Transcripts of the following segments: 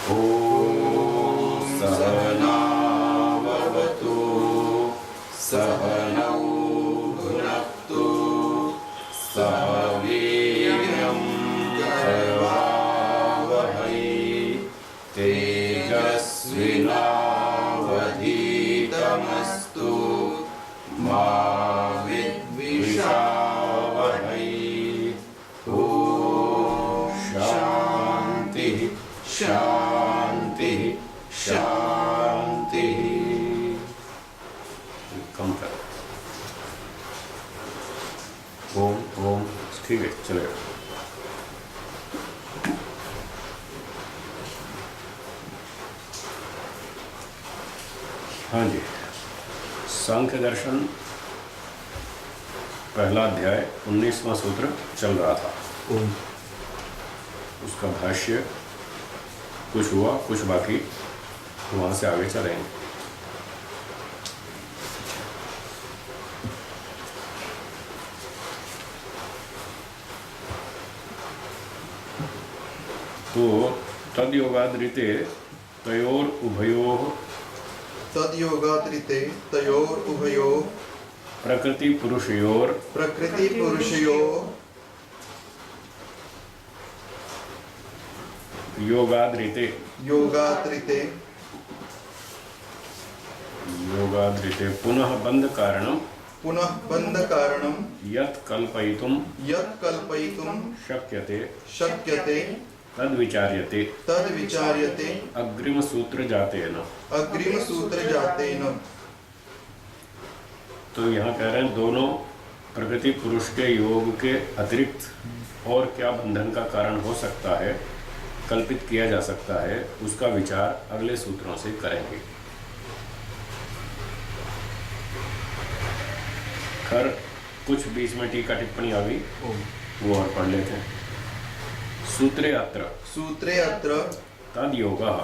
ॐ सहनाववतु सहनौ भुनक्तु सह वीर्यं करवावहै तेजस्विनावधीतमस्तु मा विद्विषावहै। ॐ शान्ति शांति शांति। कम कर। ओम ओम ठीक है चलेगा। हाँ जी, सांख्य दर्शन पहला अध्याय 19वां सूत्र चल रहा था। उसका भाष्य कुछ हुआ कुछ बाकी, वहां से आगे चलेंगे। तो तद्योगाद्रिते तयोर उभयोः प्रकृति पुरुषयोर योगाद्रिते पुनः बंध कारणम यत् कल्पयितुम शक्यते तद्विचार्यते अग्रिम सूत्र जातेन। तो यहाँ कह रहे हैं दोनों प्रकृति पुरुष के योग के अतिरिक्त और क्या बंधन का कारण हो सकता है, कल्पित किया जा सकता है, उसका विचार अगले सूत्रों से करेंगे। खैर कुछ बीच में टीका टिप्पणी आ गई, वो और पढ़ लेते हैं। सूत्रे अत्र तद्योगः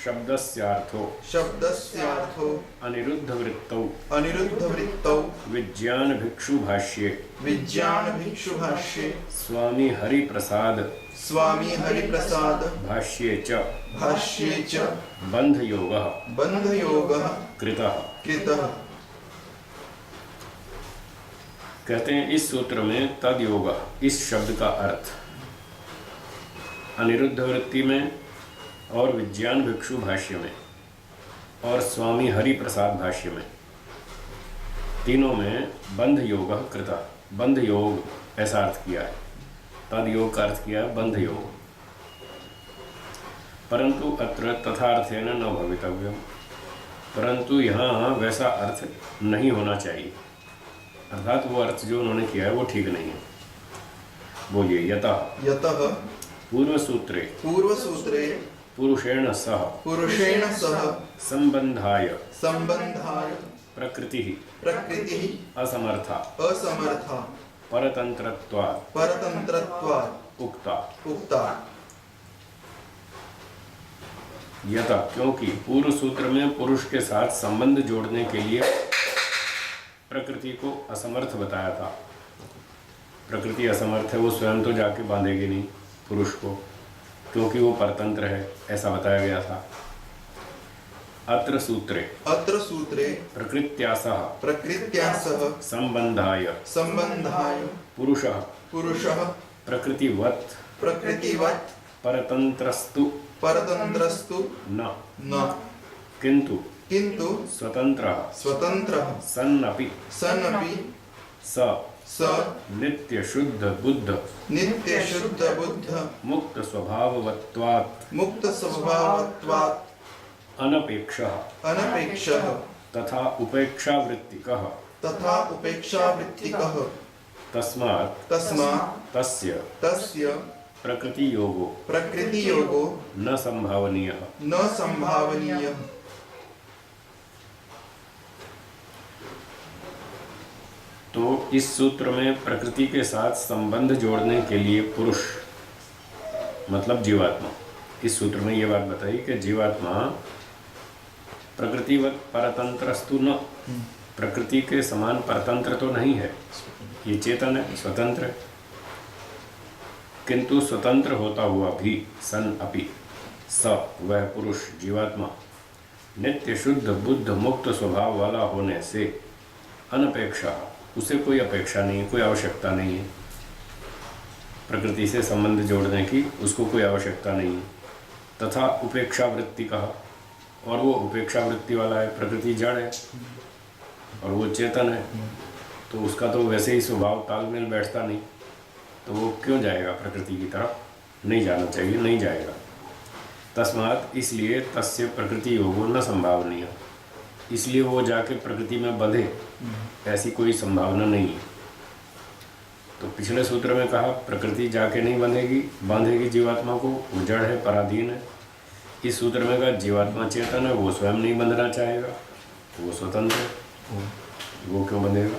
शब्दस्यार्थो अनिरुद्ध वृत्तौ विज्ञान भिक्षु भाष्ये स्वामी हरिप्रसाद भाष्ये च बंधयोगः कृतः। कहते हैं इस सूत्र में तद्योग, इस शब्द का अर्थ अनिरुद्ध वृत्ति में और विज्ञान भिक्षु भाष्य में और स्वामी हरि प्रसाद भाष्य में, तीनों में बंध योग कृता, बंध योग ऐसा अर्थ किया है। तद योग का अर्थ किया है बंध योग। परंतु अत्र तथार्थेन न भवितव्यम, परंतु यहाँ वैसा अर्थ नहीं होना चाहिए, अर्थात वो अर्थ जो उन्होंने किया है वो ठीक नहीं है। बोलिए यतः पूर्व सूत्रे पुरुषेण सह संबंधाय प्रकृति असमर्था परतंत्रत्वात् उक्ता। यथा क्योंकि पूर्व सूत्र में पुरुष के साथ संबंध जोड़ने के लिए प्रकृति को असमर्थ बताया था। प्रकृति असमर्थ है, वो स्वयं तो जाके बांधेगी नहीं पुरुष को, क्योंकि वो परतंत्र है, ऐसा बताया गया था। अत्र सूत्रे प्रकृत्या सह संबंधाय पुरुषः प्रकृतिवत् परतंत्रस्तु न किंतु स्वतंत्रः सन्नपि स नित्य शुद्ध बुद्ध मुक्त स्वभाववत्वात् अनपेक्षः तथा उपेक्षावृत्तिकः तस्मात् तस्य प्रकृति योगो न संभावनीयः। तो इस सूत्र में प्रकृति के साथ संबंध जोड़ने के लिए पुरुष मतलब जीवात्मा, इस सूत्र में ये बात बताई कि जीवात्मा प्रकृतिवत परतंत्रस्तु न, प्रकृति के समान परतंत्र तो नहीं है, ये चेतन है, स्वतंत्र है, किंतु स्वतंत्र होता हुआ भी सन अपि स वह पुरुष जीवात्मा नित्य शुद्ध बुद्ध मुक्त स्वभाव वाला होने से अनपेक्षा, उसे कोई अपेक्षा नहीं, कोई आवश्यकता नहीं है प्रकृति से संबंध जोड़ने की, उसको कोई आवश्यकता नहीं है। तथा उपेक्षा वृत्ति कहा, और वो उपेक्षा वृत्ति वाला है। प्रकृति जड़ है और वो चेतन है, तो उसका तो वैसे ही स्वभाव तालमेल बैठता नहीं, तो वो क्यों जाएगा प्रकृति की तरफ? नहीं जाना चाहिए, नहीं जाएगा। तस्मात् इसलिए तस्य प्रकृति योगो न संभावनीय, इसलिए वो जाके प्रकृति में बंधे, ऐसी कोई संभावना नहीं है। तो पिछले सूत्र में कहा प्रकृति जाके नहीं बंधेगी, बांधेगी जीवात्मा को, वो जड़ है, पराधीन है। इस सूत्र में कहा जीवात्मा चेतन है, वो स्वयं नहीं बंधना चाहेगा, वो स्वतंत्र है, वो क्यों बंधेगा?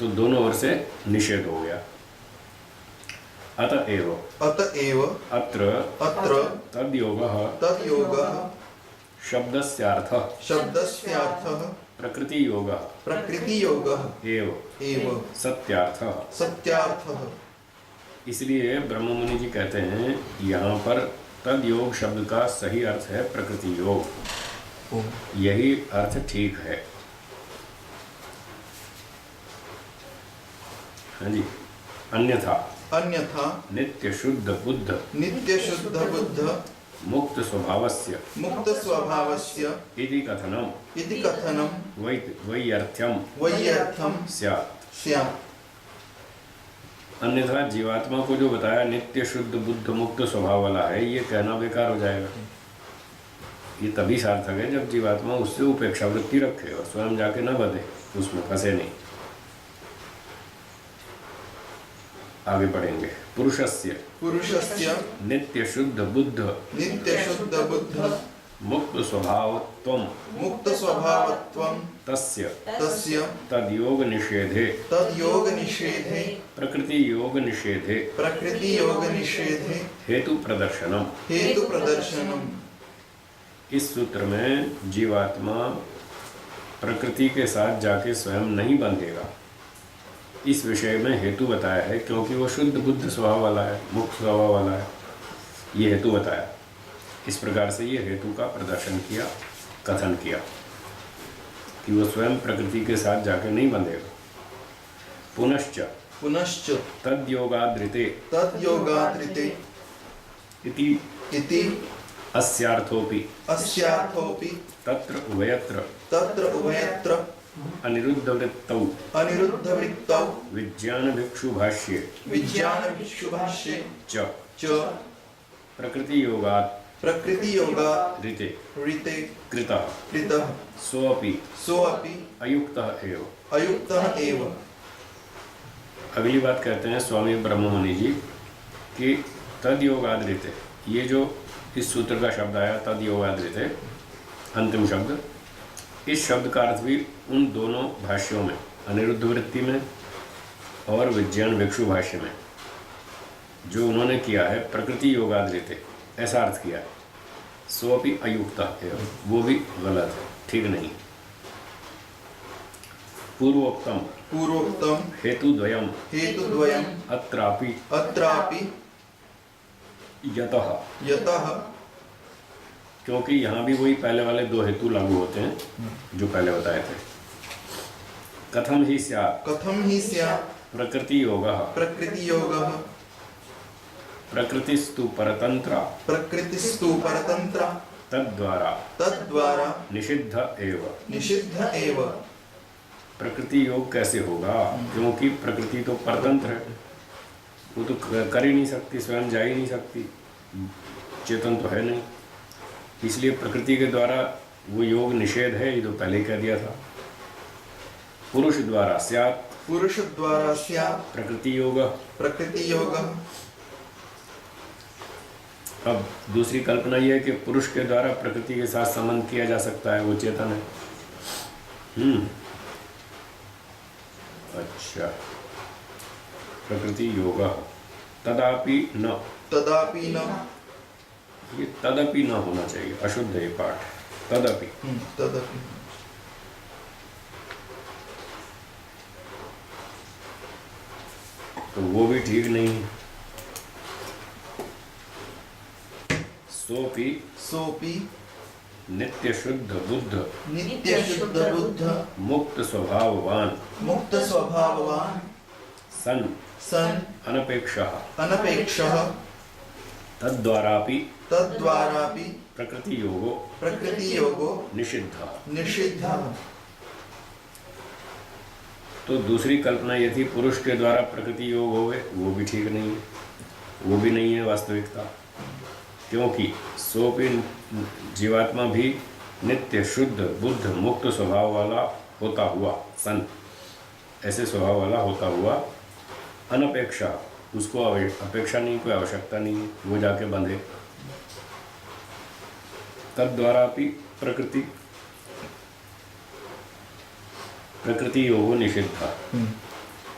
तो दोनों ओर से निषेध हो गया। अतएव अत्र तद्योगः शब्दस्यार्थः प्रकृति योगः एव सत्यार्थः। इसलिए ब्रह्म मुनि जी कहते हैं यहाँ पर तद योग शब्द का सही अर्थ है प्रकृति योग, यही अर्थ ठीक है। हाँ जी। अन्यथा नित्य शुद्ध बुद्ध मुक्त स्वभावस्य इति कथनम वैयर्थ्यम स्यात्। अन्यथा जीवात्मा को जो बताया नित्य शुद्ध बुद्ध मुक्त स्वभाव वाला है, ये कहना बेकार हो जाएगा। ये तभी सार्थक है जब जीवात्मा उससे उपेक्षा वृत्ति रखे और स्वयं जाके न बंधे, उसमें फंसे नहीं। आगे पढ़ेंगे। पुरुषस्य नित्य शुद्ध बुद्ध मुक्त स्वभावत्वं तस्य तद्योग निषेधे प्रकृति योग निषेधे हेतु प्रदर्शनम। इस सूत्र में जीवात्मा प्रकृति के साथ जाके स्वयं नहीं बंधेगा, इस विषय में हेतु बताया है, क्योंकि वो शुद्ध बुद्ध स्वभाव वाला है, मुक्त स्वभाव वाला है, ये हेतु बताया। इस प्रकार से ये हेतु का प्रदर्शन किया, कथन किया कि वो स्वयं प्रकृति के साथ जाके नहीं बंधेगा। पुनश्च तद्योगाद्रिते इति अस्यार्थोपि तत्र उभयत्र अनिरुद्ध वृत्तौ विज्ञान भिक्षु भाष्ये च प्रकृति योगात् ऋते कृतः सोऽपि अयुक्तः एव। अगली बात कहते हैं स्वामी ब्रह्म मुनि जी कि तद योगाद्रिते, ये जो इस सूत्र का शब्द आया तद योगाद्रिते, अंतिम शब्द, इस शब्द का अर्थ भी उन दोनों भाष्यों में, अनिरुद्ध वृत्ति में और विज्ञान भिक्षु भाष्य में जो उन्होंने किया है प्रकृति योगाद्रिते, ऐसा अर्थ किया है। सोऽपि अयुक्ता है, वो भी गलत है, ठीक नहीं। पूर्वोक्तम हेतुद्वयम अत्रापि यतः, क्योंकि यहाँ भी वही पहले वाले दो हेतु लागू होते हैं जो पहले बताए थे। कथम ही स्यात् प्रकृति योगः प्रकृतिस्तु परतंत्र तद्द्वारा निषिद्ध एव। प्रकृति योग कैसे होगा? क्योंकि प्रकृति तो परतंत्र है, वो तो कर ही नहीं सकती, स्वयं जा ही नहीं सकती, चेतन तो है नहीं, इसलिए प्रकृति के द्वारा वो योग निषेध है, ये तो पहले ही कह दिया था। पुरुष द्वारा स्यात् प्रकृति योग। अब दूसरी कल्पना यह है कि पुरुष के द्वारा प्रकृति के साथ संबंध किया जा सकता है, वो चेतन है। अच्छा, प्रकृति योग तदापि न, ये तदपि न होना चाहिए, अशुद्ध है पाठ। तदपि तो वो भी ठीक नहीं है। सोपि नित्य शुद्ध बुद्ध नित्य शुद्ध बुद्ध मुक्त स्वभाववान मुक्त स्वभाववान सन सन अनपेक्षः तद्द्वारापि प्रकृति योगो निषिद्धः। तो दूसरी कल्पना ये थी पुरुष के द्वारा प्रकृति योग होवे, वो भी ठीक नहीं है, वो भी नहीं है वास्तविकता, क्योंकि सोपि जीवात्मा भी नित्य शुद्ध बुद्ध मुक्त स्वभाव वाला होता हुआ सन, ऐसे स्वभाव वाला होता हुआ अनपेक्षा, उसको अपेक्षा नहीं, कोई आवश्यकता नहीं है, वो जाके बंधे। तद द्वारा भी प्रकृति योगो निषिद्ध।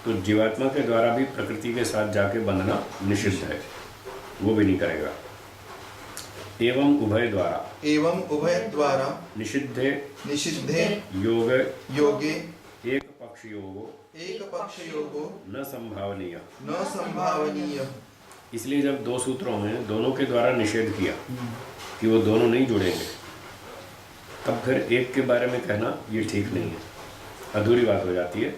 तो जीवात्मा के द्वारा भी प्रकृति के साथ जाके बंधना निषिद्ध है, वो भी नहीं करेगा। एवं उभय द्वारा निषिद्धे योगे एक पक्ष योगो न संभावनीय। इसलिए जब दो सूत्रों में दोनों के द्वारा निषेध किया कि वो दोनों नहीं जुड़ेंगे, तब फिर एक के बारे में कहना ये ठीक नहीं है, अधूरी बात हो जाती है।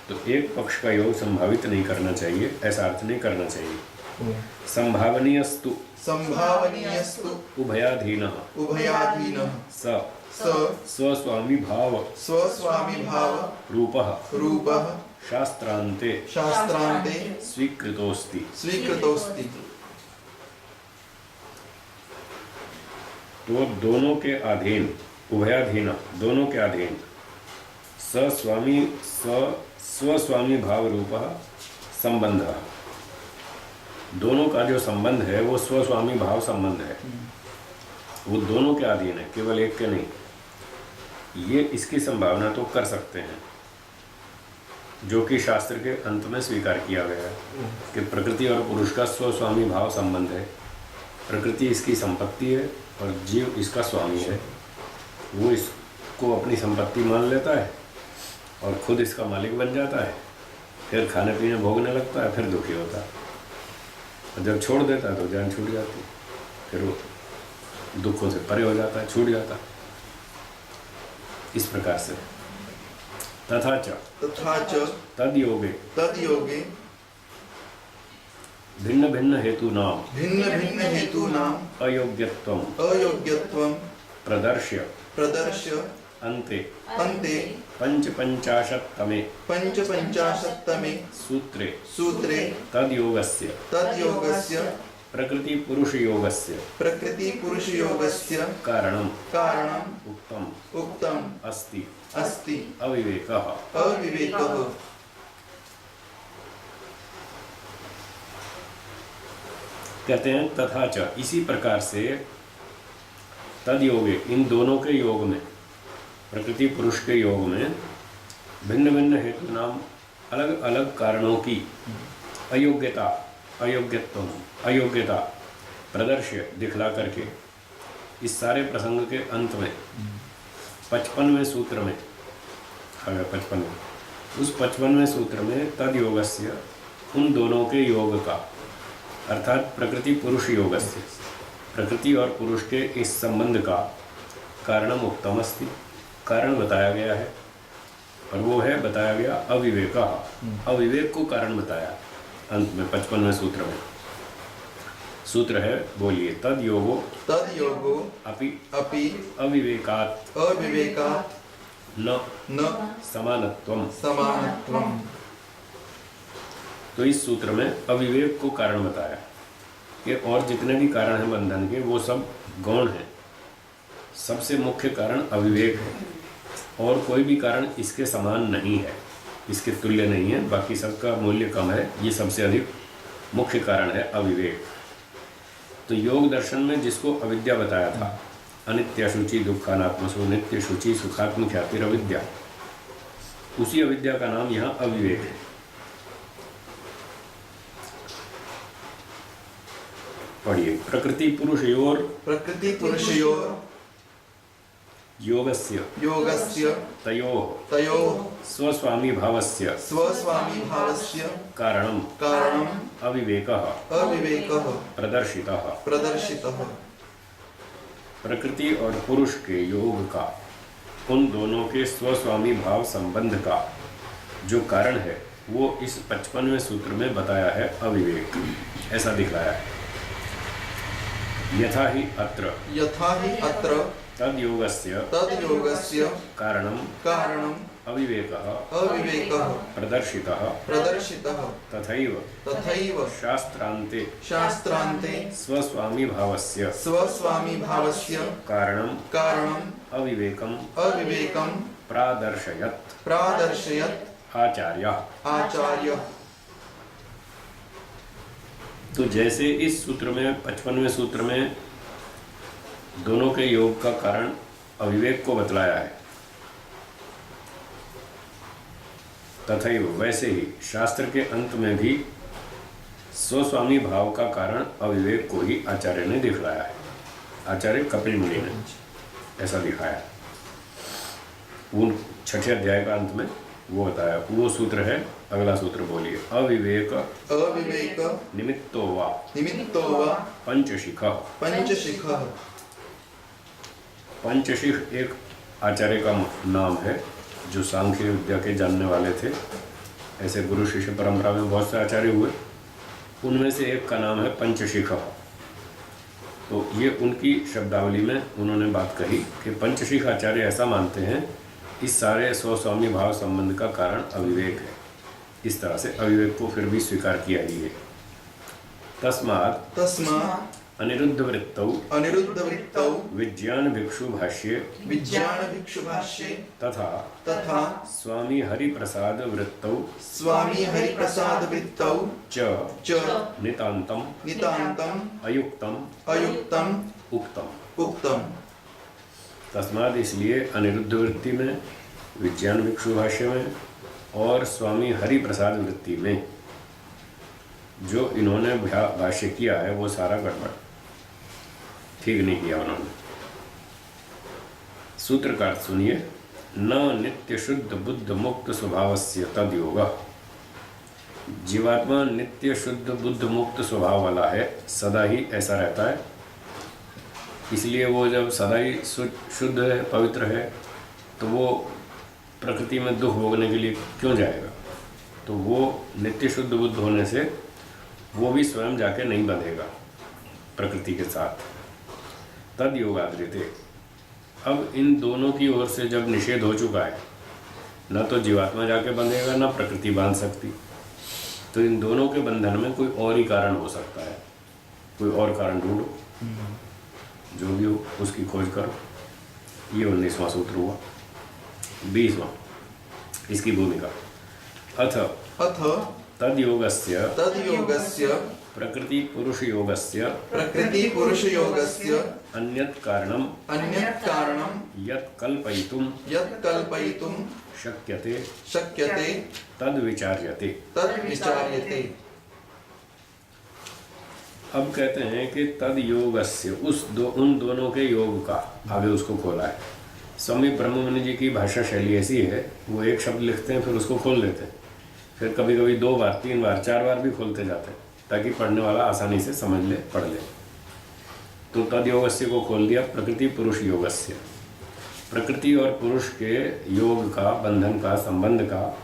तो एक पक्ष का योग संभावित नहीं करना चाहिए, ऐसा अर्थ नहीं करना चाहिए। संभावनीयस्तु उभयाधीनः स्वस्वामी भाव रूपः शास्त्रांते स्वीकृतोस्ति। तो दोनों के अधीन, उभयाधीन दोनों के अधीन, स्वस्वामी भाव रूपः संबंध, दोनों का जो संबंध है वो स्वस्वामी भाव संबंध है, वो दोनों के अधीन है, केवल एक के नहीं। ये इसकी संभावना तो कर सकते हैं, जो कि शास्त्र के अंत में स्वीकार किया गया है कि प्रकृति और पुरुष का स्वस्वामी भाव संबंध है। प्रकृति इसकी संपत्ति है और जीव इसका स्वामी है। वो इसको अपनी संपत्ति मान लेता है और खुद इसका मालिक बन जाता है, फिर खाने पीने भोगने लगता है, फिर दुखी होता है, और जब छोड़ देता है तो जान छूट जाती है, फिर वो दुखों से परे हो जाता है, छूट जाता है। इस प्रकार से तथा च तद योगे भिन्न भिन्न हेतु नाम अयोग्यत्वम प्रदर्श्य अंते पंचपंचाशत्तमे सूत्रे तद योगस्य प्रकृति पुरुष योगस्य कारणम उक्तम अस्ति अविवेकः। कहते हैं तथा च, इसी प्रकार से तद योगे, इन दोनों के योग में, प्रकृति पुरुष के योग में भिन्न भिन्न हेतु नाम, अलग अलग कारणों की अयोग्यता प्रदर्श्य दिखला करके, इस सारे प्रसंग के अंत में 55वें सूत्र में, अगर 55 उस 55वें सूत्र में तद योगस्य, उन दोनों के योग का, अर्थात प्रकृति पुरुष योगस्य, प्रकृति और पुरुष के इस संबंध का कारणम उक्तम अस्ति, कारण बताया गया है, और वो है बताया गया अविवेकः, अविवेक को कारण बताया अंत में 55वें सूत्र में। सूत्र है, बोलिए, तद योगो अपि अविवेकात् न समानत्वम। तो इस सूत्र में अविवेक को कारण बताया कि और जितने भी कारण हैं बंधन के, वो सब गौण हैं, सबसे मुख्य कारण अविवेक है, और कोई भी कारण इसके समान नहीं है, इसके तुल्य नहीं है, बाकी सबका मूल्य कम है, ये सबसे अधिक मुख्य कारण है अविवेक। तो योग दर्शन में जिसको अविद्या बताया था, अनित्य शुचि दुखानात्मसु नित्य शुचि सुखात्म ख्यातिर अविद्या, उसी अविद्या का नाम यहाँ अविवेक है। पढ़िए, प्रकृति पुरुषयोर योगस्य योगस्य तयोः तयोः स्वस्वामी भावस्य स्वस्वामी भावस्य कारणम् अविवेकः अविवेकः प्रदर्शितः। प्रदर्शितः। प्रकृति और पुरुष के योग का उन दोनों के स्वस्वामी भाव संबंध का जो कारण है वो इस 55वें सूत्र में बताया है अविवेक, ऐसा दिखलाया है। यथा ही अत्र तद्योगस्य कारणम् अविवेकः प्रदर्शितः तथैव शास्त्रान्ते स्वस्वामी भावस्य कारणम् अविवेकं प्रादर्शयत् आचार्य। तो जैसे इस सूत्र में 55वें सूत्र में दोनों के योग का कारण अविवेक को बतलाया है, तथैव वैसे ही शास्त्र के अंत में भी स्वस्वामी भाव का कारण अविवेक को ही आचार्य ने दिखलाया है। आचार्य कपिल मुनि ने ऐसा दिखाया। वो 6ठे अध्याय का अंत में वो बताया। वो सूत्र है, अगला सूत्र बोलिए। अविवेक निमित्तो वा पंचशिखः। पंचशिख एक आचार्य का नाम है जो सांख्य विद्या के जानने वाले थे। ऐसे गुरु शिष्य परंपरा में बहुत से आचार्य हुए, उनमें से एक का नाम है पंचशिख। तो ये उनकी शब्दावली में उन्होंने बात कही कि पंचशिख आचार्य ऐसा मानते हैं इस सारे स्वस्वामी भाव संबंध का कारण अविवेक है। इस तरह से अविवेक को फिर भी स्वीकार किया ही है। तस्मात् अनिरुद्ध वृत्तौ विज्ञान भिक्षु भाष्ये तथा स्वामी हरिप्रसाद वृत्तौ च नितान्तम अयुक्तम उक्तम। तस्माद इसलिए अनिरुद्ध वृत्ति में, विज्ञान भिक्षु भाष्य में और स्वामी हरिप्रसाद वृत्ति में जो इन्होंने भाष्य किया है वो सारा गड़बड़, ठीक नहीं किया उन्होंने। सूत्र का अर्थ सुनिए। न नित्य शुद्ध बुद्ध मुक्त स्वभावस्य तद्योगः। जीवात्मा नित्य शुद्ध बुद्ध मुक्त स्वभाव वाला है, सदा ही ऐसा रहता है। इसलिए वो जब सदा ही शुद्ध है, पवित्र है, तो वो प्रकृति में दुख भोगने के लिए क्यों जाएगा? तो वो नित्य शुद्ध बुद्ध होने से वो भी स्वयं जाके नहीं बंधेगा प्रकृति के साथ। तद योगाद्रिते। अब इन दोनों की ओर से जब निषेध हो चुका है, न तो जीवात्मा जाके बंधेगा न प्रकृति बांध सकती, तो इन दोनों के बंधन में कोई और ही कारण हो सकता है। कोई और कारण ढूंढो, जो भी हो उसकी खोज करो। ये 19वां सूत्र हुआ। 20वां इसकी भूमिका। अथ तद्योगस्य प्रकृति पुरुष योगस्य अन्यत् कारणं यत् कल्पयितुं शक्यते तद् विचार्यते। अब कहते हैं कि तद योगस्य उन दोनों के योग का, आगे उसको खोला है। स्वामी ब्रह्ममुनि जी की भाषा शैली ऐसी है, वो एक शब्द लिखते हैं फिर उसको खोल लेते हैं, फिर कभी कभी 2 बार 3 बार 4 बार भी खोलते जाते हैं ताकि पढ़ने वाला आसानी से समझ ले, पढ़ ले। तो तद योगस्य को खोल दिया प्रकृति पुरुष योगस्य। प्रकृति और पुरुष के योग का, बंधन का, संबंध का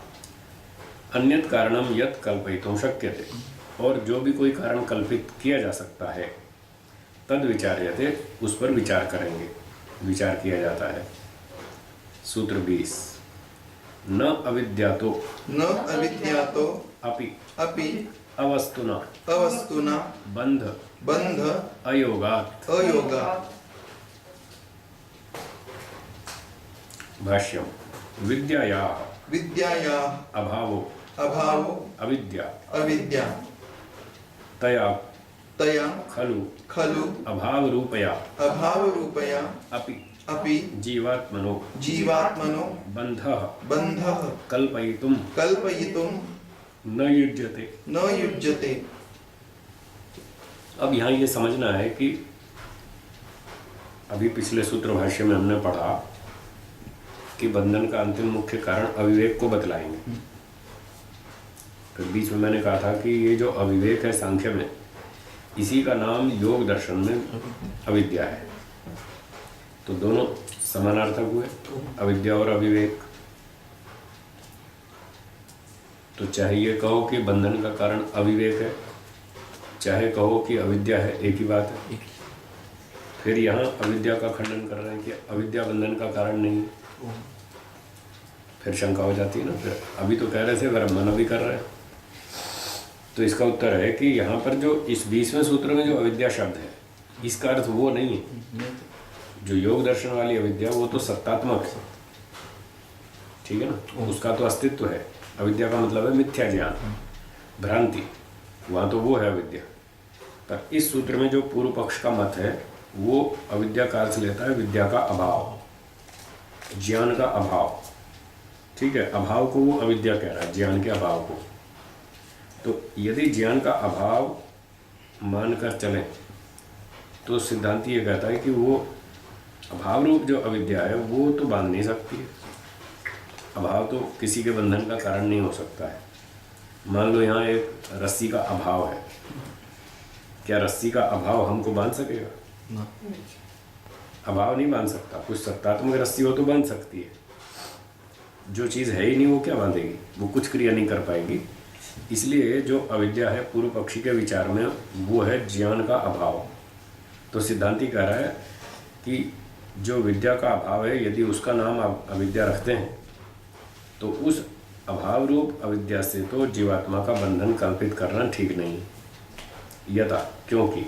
अन्यत् कारणम यत् कल्पयितुं शक्यते, और जो भी कोई कारण कल्पित किया जा सकता है, तद विचार्यते, उस पर विचार करेंगे, विचार किया जाता है। सूत्र 20। न अविद्यातो अपि अवस्तुना बंध अयोगात्। भाष्यम। विद्याया अभावो अविद्या तया खलु अभाव रूपया अपि जीवात्मनो बंधः कल्पयितुं न युज्यते। अब यहाँ ये समझना है कि अभी पिछले सूत्र भाष्य में हमने पढ़ा कि बंधन का अंतिम मुख्य कारण अविवेक को बतलाएंगे। फिर बीच में मैंने कहा था कि ये जो अविवेक है सांख्य में, इसी का नाम योग दर्शन में अविद्या है। तो दोनों समानार्थक हुए, अविद्या और अविवेक। तो चाहे ये कहो कि बंधन का कारण अविवेक है, चाहे कहो कि अविद्या है, एक ही बात है। फिर यहाँ अविद्या का खंडन कर रहे हैं कि अविद्या बंधन का कारण नहीं है। फिर शंका हो जाती है ना। फिर अभी तो कह रहे थे अगर मना भी कर रहे हैं, तो इसका उत्तर है कि यहाँ पर जो इस 20वें सूत्र में जो अविद्या शब्द है, इसका अर्थ वो नहीं है। जो योग दर्शन वाली अविद्या वो तो सत्तात्मक है, ठीक है ना, उसका तो अस्तित्व है। अविद्या का मतलब है मिथ्या ज्ञान, भ्रांति, वहाँ तो वो है अविद्या। पर इस सूत्र में जो पूर्व पक्ष का मत है वो अविद्या का अर्थ लेता है विद्या का अभाव, ज्ञान का अभाव। ठीक है, अभाव को वो अविद्या कह रहा है, ज्ञान के अभाव को। तो यदि ज्ञान का अभाव मानकर चलें तो सिद्धांत ये कहता है कि वो अभाव रूप जो अविद्या है वो तो बांध नहीं सकती है। अभाव तो किसी के बंधन का कारण नहीं हो सकता है। मान लो यहाँ एक रस्सी का अभाव है, क्या रस्सी का अभाव हमको बांध सकेगा? ना। अभाव नहीं बांध सकता। कुछ सत्तात्मक रस्सी हो तो बांध सकती है, जो चीज़ है ही नहीं वो क्या बांधेगी? वो कुछ क्रिया नहीं कर पाएगी। इसलिए जो अविद्या है पूर्व पक्षी के विचार में वो है ज्ञान का अभाव। तो सिद्धांती कह रहा है कि जो विद्या का अभाव है, यदि उसका नाम आप अविद्या रखते हैं तो उस अभाव रूप अविद्या से तो जीवात्मा का बंधन कल्पित करना ठीक नहीं। यथा, क्योंकि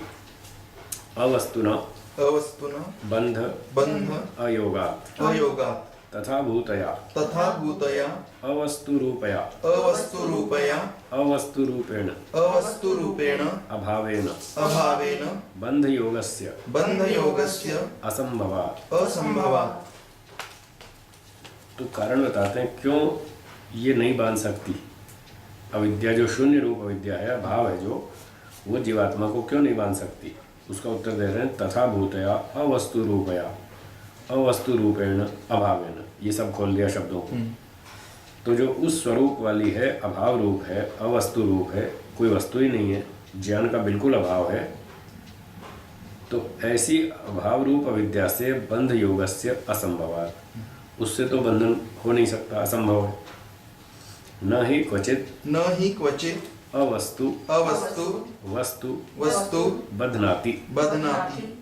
अवस्तुना अवस्तुना बंध बंध अयोगात् अयोगात् तथा भूतया तथा भूतया अवस्तु रूपया अवस्तुरूपया अवस्तुरूपेण अवस्तुरूपेण अभावेन अभावेन बंधयोगस्य बंधयोगस्य असंभवात्। असंभवात्। तो कारण बताते हैं क्यों ये नहीं बांध सकती अविद्या, जो शून्य रूप अविद्या है, अभाव है जो, वो जीवात्मा को क्यों नहीं बांध सकती। उसका उत्तर दे रहे हैं तथा भूतया अवस्तु रूपया अवस्तु रूपेण अभावेन। ये सब खोल दिया शब्दों को। तो जो उस स्वरूप वाली है, अभाव रूप है, अवस्तु रूप है, कोई वस्तु ही नहीं है, ज्ञान का बिल्कुल अभाव है, तो ऐसी अभाव रूप अविद्या से बंध योगस्य असंभवात्, उससे तो बंधन हो नहीं सकता, असंभव है। न ही क्वचित अवस्तु अवस्तु वस्तु वस्तु बध्नाति। बध्नाति।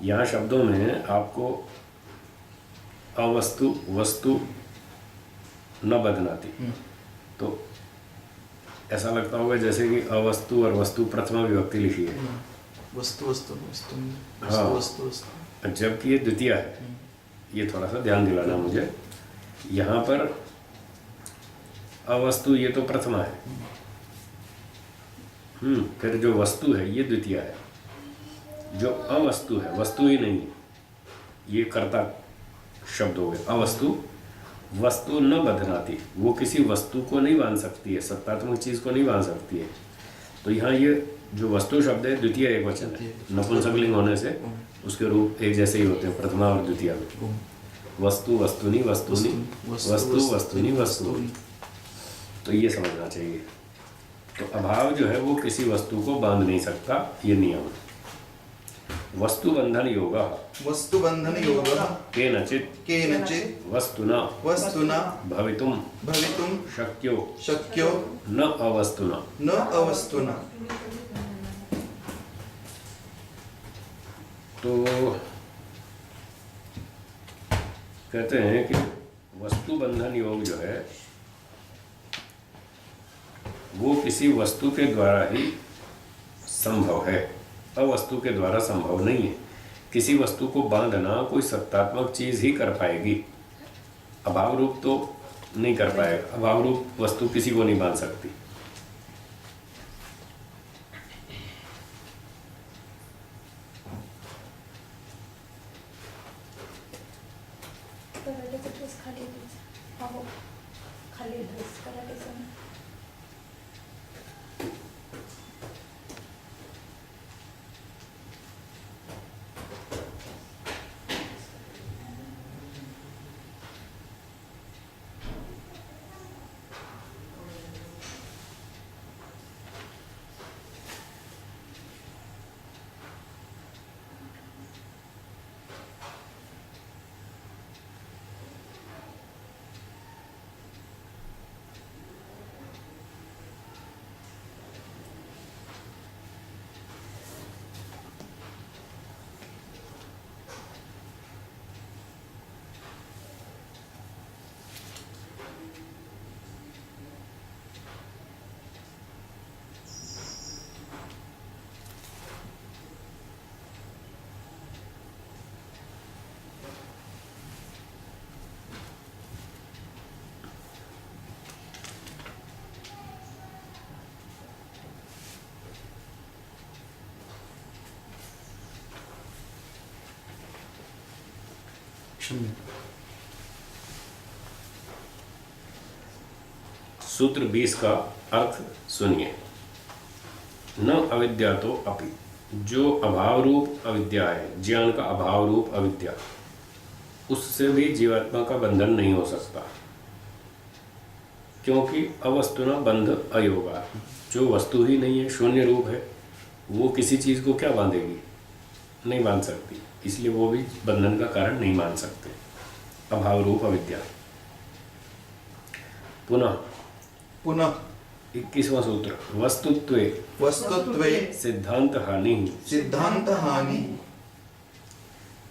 यहाँ शब्दों में आपको अवस्तु वस्तु न बध्नाति, तो ऐसा लगता होगा जैसे कि अवस्तु और वस्तु प्रथमा विभक्ति लिखी है। वस्तु वस्तु वस्तु हाँ। वस्तु वस्तु, जबकि ये द्वितीय है। ये थोड़ा सा ध्यान दिलाना मुझे। यहाँ पर अवस्तु ये तो प्रथमा है, फिर जो वस्तु है ये द्वितीय है। जो अवस्तु है, वस्तु ही नहीं है, ये कर्ता शब्द हो गए। अवस्तु वस्तु न बधनाती, वो किसी वस्तु को नहीं बांध सकती है, सत्तात्मक चीज को नहीं बांध सकती है। तो यहाँ ये जो वस्तु शब्द है द्वितीय एक वचन है, नपुंसकलिंग होने से उसके रूप एक जैसे ही होते हैं प्रथमा और द्वितीय में। वस्तु वस्तुनि वस्तुनि वस्तु वस्तुनि वस्तुनि, तो ये समझना चाहिए। तो अभाव जो है वो किसी वस्तु को बांध नहीं सकता, ये नियम। वस्तु बंधन योग वस्तु बंधन योग केनचित् वस्तुना भवितुं शक्यो न अवस्तुना। तो कहते हैं कि वस्तु बंधन योग जो है वो किसी वस्तु के द्वारा ही संभव है, अवस्तु के द्वारा संभव नहीं है। किसी वस्तु को बांधना कोई सत्तात्मक चीज ही कर पाएगी, अभाव रूप तो नहीं कर पाएगा। अभाव रूप वस्तु किसी को नहीं बांध सकती। शून्य। सूत्र 20 का अर्थ सुनिए। न अविद्या तो अपि, जो अभाव रूप अविद्या है, ज्ञान का अभाव रूप अविद्या, उससे भी जीवात्मा का बंधन नहीं हो सकता, क्योंकि अवस्तुना बंध अयोगा। जो वस्तु ही नहीं है, शून्य रूप है, वो किसी चीज को क्या बांधेगी? नहीं बांध सकती, इसलिए वो भी बंधन का कारण नहीं मान सकते। अभाव रूप अविद्या। पुनः 21वां सूत्र, वस्तुत्वे वस्तुत्वे सिद्धांत हानि। सिद्धांत हानि।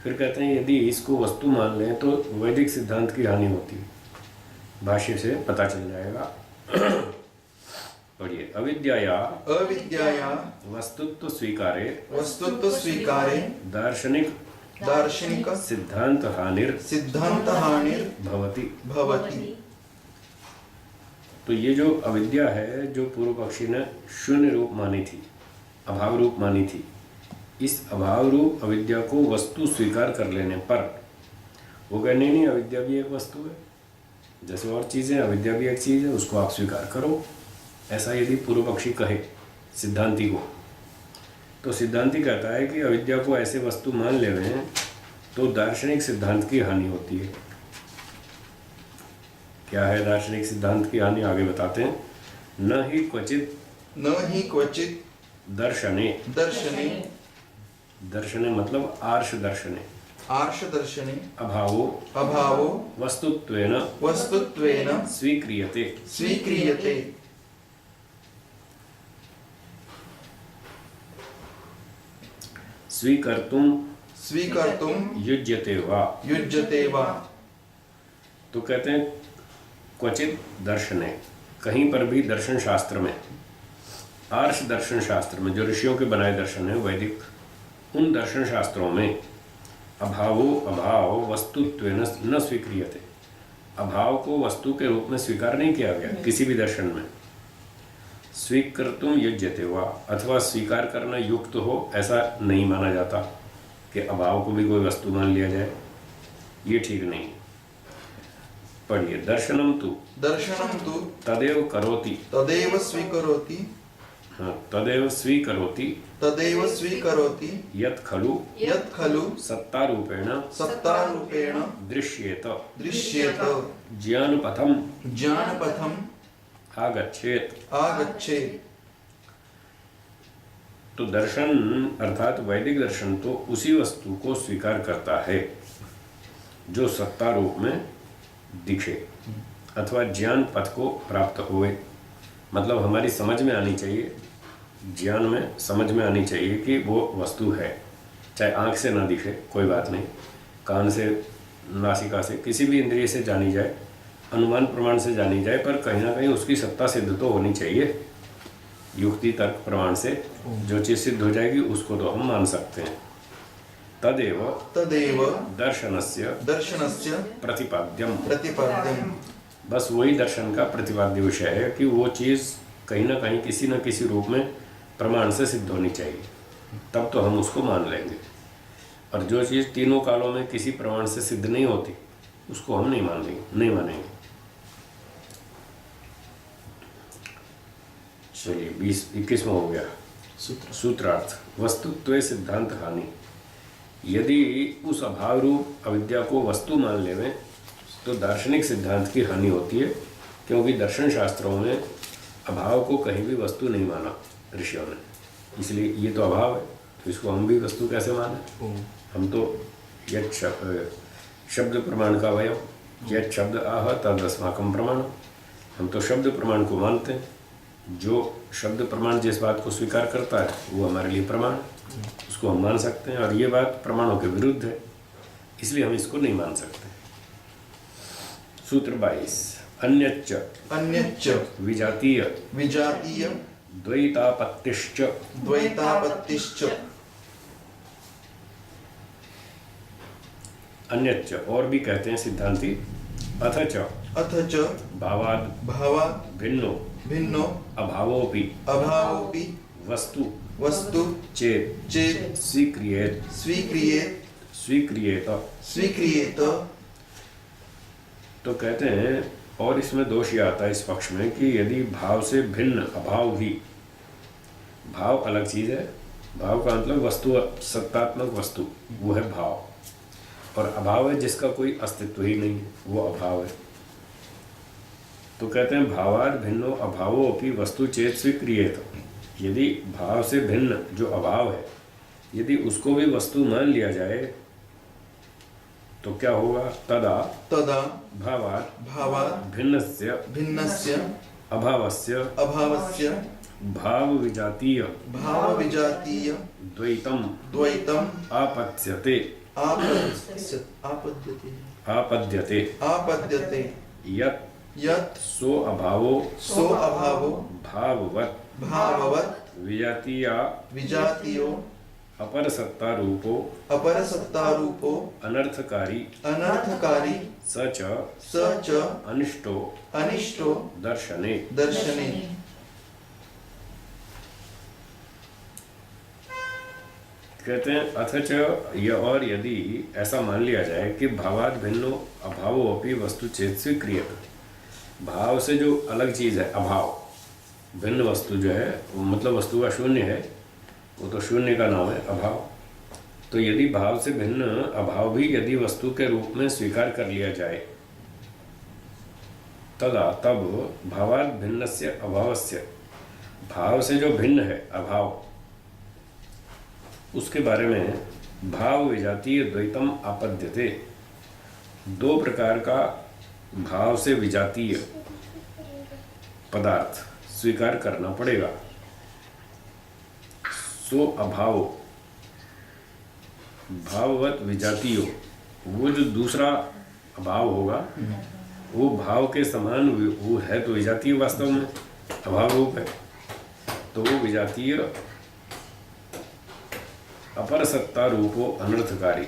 फिर कहते हैं यदि इसको वस्तु मान लें तो वैदिक सिद्धांत की हानि होती है। भाष्य से पता चल जाएगा। पढ़िए। अविद्याया अविद्याया वस्तुत्व स्वीकारे वस्तुत्व स्वीकारे दार्शनिक सिद्धांत हानिर सिद्धांत हानिर भवति। भवति। तो ये जो अविद्या है, जो पूर्व पक्षी ने शून्य रूप मानी थी, अभाव रूप मानी थी, इस अभाव रूप अविद्या को वस्तु स्वीकार कर लेने पर वो कहे नहीं, अविद्या भी एक वस्तु है, जैसे और चीज़ें, अविद्या भी एक चीज़ है, उसको आप स्वीकार करो। ऐसा यदि पूर्व पक्षी कहे सिद्धांती को, तो सिद्धांती कहता है कि अविद्या को ऐसे वस्तु मान ले रहे हैं तो दार्शनिक सिद्धांत की हानि होती है। क्या है दार्शनिक सिद्धांत की हानि? आगे बताते हैं। न ही क्वचित दर्शने। दर्शने मतलब आर्ष दर्शने। अभावो वस्तुत्वेन स्वीक्रियते। स्वीकर्तुम युज्यते वा। तो कहते हैं क्वचित दर्शने, कहीं पर भी दर्शन शास्त्र में, आर्ष दर्शन शास्त्र में, जो ऋषियों के बनाए दर्शन है वैदिक, उन दर्शन शास्त्रों में अभाव वस्तुत्वेन न स्वीक्रियते, अभाव को वस्तु के रूप में स्वीकार नहीं किया गया किसी भी दर्शन में। स्वीकर्तुम युज्यते वा, अथवा स्वीकार करना युक्त हो ऐसा नहीं माना जाता कि अभाव को भी कोई वस्तु मान लिया जाए, ये ठीक नहीं। पढ़िए। दर्शनम तु तदेव करोति। हाँ, तदेव स्वीकरोति यत् खलु सत्तारूपेण दृश्येत ज्ञानपथम आगच्छेत। तो दर्शन अर्थात वैदिक दर्शन तो उसी वस्तु को स्वीकार करता है जो सत्ता रूप में दिखे अथवा ज्ञान पथ को प्राप्त हुए। मतलब हमारी समझ में आनी चाहिए, ज्ञान में समझ में आनी चाहिए कि वो वस्तु है, चाहे आँख से ना दिखे कोई बात नहीं, कान से, नासिका से, किसी भी इंद्रिय से जानी जाए, अनुमान प्रमाण से जानी जाए, पर कहीं ना कहीं उसकी सत्ता सिद्ध तो होनी चाहिए। युक्ति तर्क प्रमाण से जो चीज़ सिद्ध हो जाएगी उसको तो हम मान सकते हैं। तदेव दर्शनस्य प्रतिपाद्यम। बस वही दर्शन का प्रतिपाद्य विषय है कि वो चीज़ कहीं ना कहीं किसी न किसी रूप में प्रमाण से सिद्ध होनी चाहिए, तब तो हम उसको मान लेंगे। और जो चीज़ तीनों कालों में किसी प्रमाण से सिद्ध नहीं होती उसको हम नहीं मानेंगे। चलिए 21वां हो गया सूत्रार्थ। वस्तुत्व सिद्धांत हानि। यदि उस अभाव रूप अविद्या को वस्तु मान लेवें तो दार्शनिक सिद्धांत की हानि होती है, क्योंकि दर्शन शास्त्रों में अभाव को कहीं भी वस्तु नहीं माना ऋषियों ने, इसलिए ये तो अभाव है, तो इसको हम भी वस्तु कैसे माने? हम तो यत् शब्द प्रमाण का अवयव, यत् शब्द आह तदस्माकं प्रमाण, हम तो शब्द प्रमाण को मानते हैं। जो शब्द प्रमाण जिस बात को स्वीकार करता है वो हमारे लिए प्रमाण है, उसको हम मान सकते हैं। और ये बात प्रमाणों के विरुद्ध है, इसलिए हम इसको नहीं मान सकते। सूत्र 22। अन्यच्च विजातीय द्वैतापत्तिश्च अन्यच्च और भी कहते हैं सिद्धांती। अथच भावाद भिन्नो अभावोपि वस्तु चेत स्वीक्रियेत स्वीक्रियेत। स्वीक्रियेत। तो कहते हैं और इसमें दोष ये आता है इस पक्ष में कि यदि भाव से भिन्न अभाव भी, भाव अलग चीज है, भाव का मतलब वस्तु, सत्तात्मक वस्तु, वो है भाव, और अभाव है जिसका कोई अस्तित्व ही नहीं, वो अभाव है। तो कहते हैं भावाद भिन्नो अभावो अपि वस्तु चेत स्वीक्रियेत। यदि भाव से भिन्न जो अभाव है, यदि उसको भी वस्तु मान लिया जाए तो क्या होगा? तदा तदा भावात् भावात् भिन्नस्य भिन्नस्य अभावस्य अभावस्य भाव विजातीय भाव विजातीय द्वैतम द्वैतम आपत्स्यते आपद्यते आपद्यते यत् यत् सो अभावो सो अभावो भाववत् भाववत् विजातीया विजातीयो अपरसत्ता रूपो अपरसत्तारूपो अनर्थकारी अनर्थकारी स च अनिष्टो अनिष्टो दर्शने। दर्शने। कहते हैं अथच यह, और यदि ऐसा मान लिया जाए कि भावाद भिन्नो अभावो अपि वस्तु चेत स्वीक्रियत, भाव से जो अलग चीज है अभाव, भिन्न वस्तु जो है मतलब वस्तु का शून्य है, वो तो शून्य का नाम है अभाव। तो यदि भाव से भिन्न अभाव भी यदि वस्तु के रूप में स्वीकार कर लिया जाए, तदा तब भावाद भिन्नस्य अभावस्य, भाव से जो भिन्न है अभाव, उसके बारे में भाव विजातीय द्वैतम आपद्यते। दो प्रकार का भाव से विजातीय पदार्थ स्वीकार करना पड़ेगा। सो अभाव भाववत विजातीयो, वो जो दूसरा अभाव होगा वो भाव के समान वो है तो विजातीय, वास्तव में अभाव रूप है, तो वो विजातीय अपर सत्ता रूपो अनर्थकारी,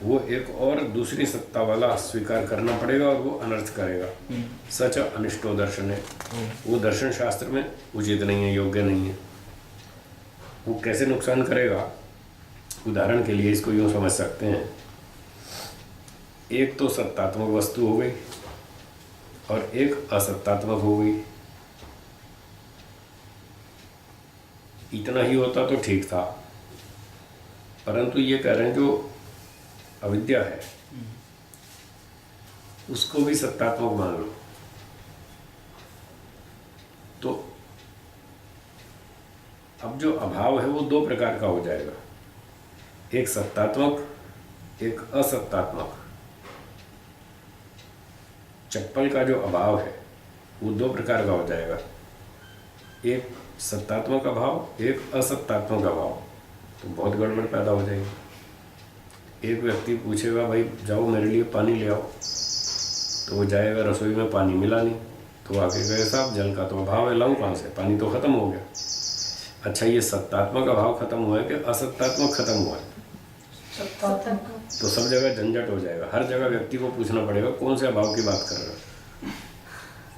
वो एक और दूसरी सत्ता वाला स्वीकार करना पड़ेगा और वो अनर्थ करेगा। सच अनिष्टो दर्शन है, वो दर्शन शास्त्र में उचित नहीं है, योग्य नहीं है। वो कैसे नुकसान करेगा? उदाहरण के लिए इसको यूँ समझ सकते हैं, एक तो सत्तात्मक वस्तु हो गई और एक असत्तात्मक हो गई। इतना ही होता तो ठीक था, परंतु ये कह रहे हैं जो अविद्या है उसको भी सत्तात्मक मान लो, तो अब जो अभाव है वो दो प्रकार का हो जाएगा, एक सत्तात्मक एक असत्तात्मक। चप्पल का जो अभाव है वो दो प्रकार का हो जाएगा, एक सत्तात्मक अभाव एक असत्तात्मक अभाव। तो बहुत गड़बड़ पैदा हो जाएगी। एक व्यक्ति पूछेगा भाई जाओ मेरे लिए पानी ले आओ, तो वो जाएगा, रसोई में पानी मिला नहीं, तो आके कहे साहब जल का तो अभाव है, लाऊं कहाँ से, पानी तो खत्म हो गया। अच्छा ये सत्तात्मक अभाव खत्म हुआ है कि असत्तात्मक खत्म हुआ है? तो सब जगह झंझट हो जाएगा, हर जगह व्यक्ति को पूछना पड़ेगा कौन से अभाव की बात कर रहे हो,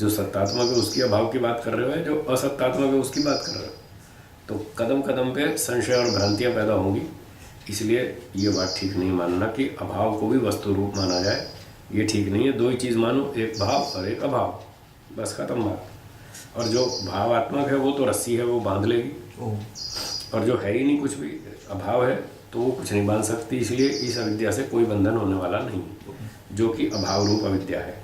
जो सत्तात्मक है उसकी अभाव की बात कर रहे हो या जो असत्तात्मक है उसकी बात कर रहे हो। तो कदम कदम पे संशय और भ्रांतियां पैदा होंगी। इसलिए ये बात ठीक नहीं मानना कि अभाव को भी वस्तु रूप माना जाए, ये ठीक नहीं है। दो ही चीज़ मानो, एक भाव और एक अभाव, बस खत्म बात। और जो भावात्मक है वो तो रस्सी है, वो बांध लेगी, और जो है ही नहीं कुछ भी, अभाव है तो वो कुछ नहीं बांध सकती। इसलिए इस अविद्या से कोई बंधन होने वाला नहीं, जो कि अभाव रूप अविद्या है।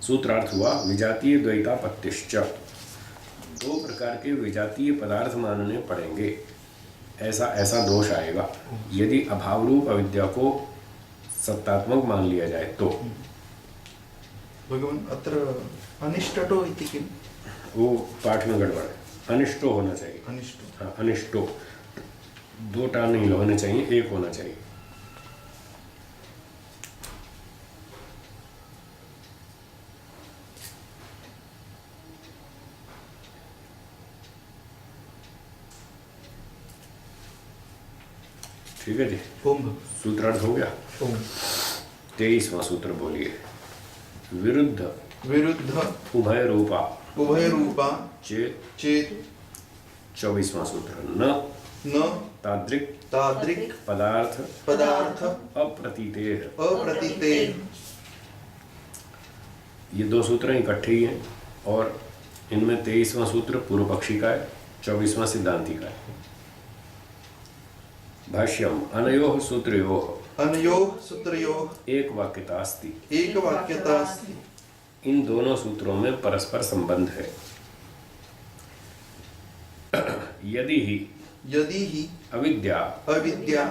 सूत्रार्थ हुआ विजातीय द्वैतापत्तिश्च, दो प्रकार के विजातीय पदार्थ मानने पड़ेंगे, ऐसा ऐसा दोष आएगा यदि अभाव रूप अविद्या को सत्तात्मक मान लिया जाए तो। भगवान अत्र अनिष्टो इति किम? वो पाठ में गड़बड़ है, अनिष्टो होना चाहिए। अनिष्टो, हाँ अनिष्टो, दो टान नहीं होने चाहिए, एक होना चाहिए। ठीक है जी। ओम। सूत्रार्थ हो गया। ओम। 23वां सूत्र बोलिए। विरुद्ध विरुद्ध उभय रूपा उभय रूपा चेत चेत 24वां सूत्र न न तादृक् तादृक् पदार्थ पदार्थ अप्रतीतेः। अप्रतीतेः। ये दो सूत्र इकट्ठे ही हैं और इनमें 23वां सूत्र पूर्व पक्षी का है, 24वां सिद्धांति का है। भाष्यम अनयोः सूत्रयोः अनयोः सूत्रयोः एक वाक्यता अस्ति। एक वाक्यता अस्ति। इन दोनों सूत्रों में परस्पर संबंध है। यदि ही अविद्या अविद्या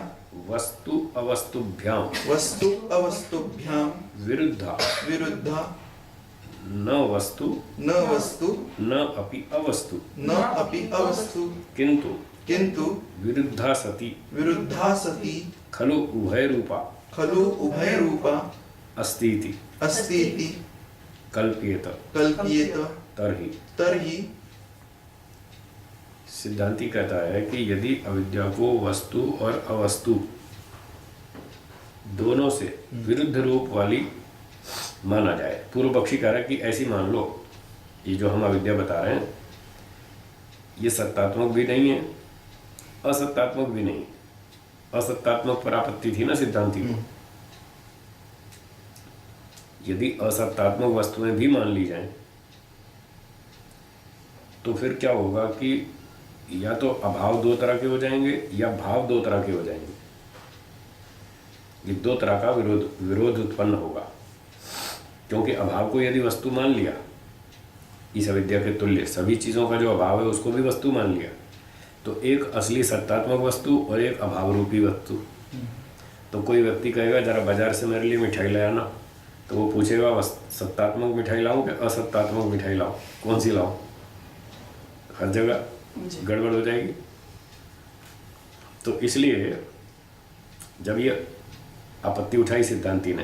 वस्तु अवस्तुभ्यां वस्तु अवस्तुभ्यां विरुद्धा विरुद्धा न वस्तु न वस्तु न अपि अवस्तु न अपि अवस्तु किंतु विरुद्धा सति खलु उभय रूपा अस्तीति कल्प्येत तर्हि सिद्धांति कहता है कि यदि अविद्या को वस्तु और अवस्तु दोनों से विरुद्ध रूप वाली माना जाए। पूर्व पक्षी कह रहा है कि ऐसी मान लो, ये जो हम अविद्या बता रहे हैं ये सत्तात्मक भी नहीं है, असत्तात्मक भी नहीं। असत्तात्मक पर आपत्ति थी ना सिद्धांति को। यदि असत्तात्मक वस्तुएं भी मान ली जाएं तो फिर क्या होगा कि या तो अभाव दो तरह के हो जाएंगे या भाव दो तरह के हो जाएंगे। ये दो तरह का विरोध उत्पन्न होगा, क्योंकि अभाव को यदि वस्तु मान लिया, इस अविद्या के तुल्य सभी चीज़ों का जो अभाव है उसको भी वस्तु मान लिया, तो एक असली सत्तात्मक वस्तु और एक अभाव रूपी वस्तु। तो कोई व्यक्ति कहेगा जरा बाजार से मेरे लिए मिठाई ले आना, तो वो पूछेगा सत्तात्मक मिठाई लाऊं कि असत्तात्मक मिठाई लाऊं, कौन सी लाऊं? हर जगह गड़बड़ हो जाएगी। तो इसलिए जब ये आपत्ति उठाई सिद्धांति ने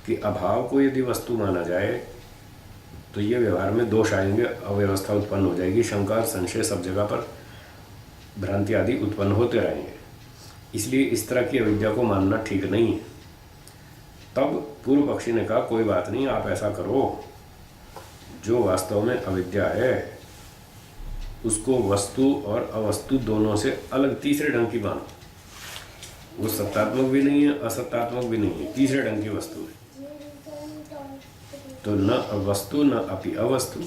कि अभाव को यदि वस्तु माना जाए तो ये व्यवहार में दोष आएंगे, अव्यवस्था उत्पन्न हो जाएगी, शंका संशय सब जगह पर भ्रांति आदि उत्पन्न होते रहेंगे। इसलिए इस तरह की अविद्या को मानना ठीक नहीं है। तब पूर्व पक्षी ने कहा कोई बात नहीं, आप ऐसा करो, जो वास्तव में अविद्या है उसको वस्तु और अवस्तु दोनों से अलग तीसरे ढंग की मानो। वो सत्तात्मक भी नहीं है, असत्तात्मक भी नहीं है, तीसरे ढंग की वस्तु है। तो न वस्तु न अपि अवस्तु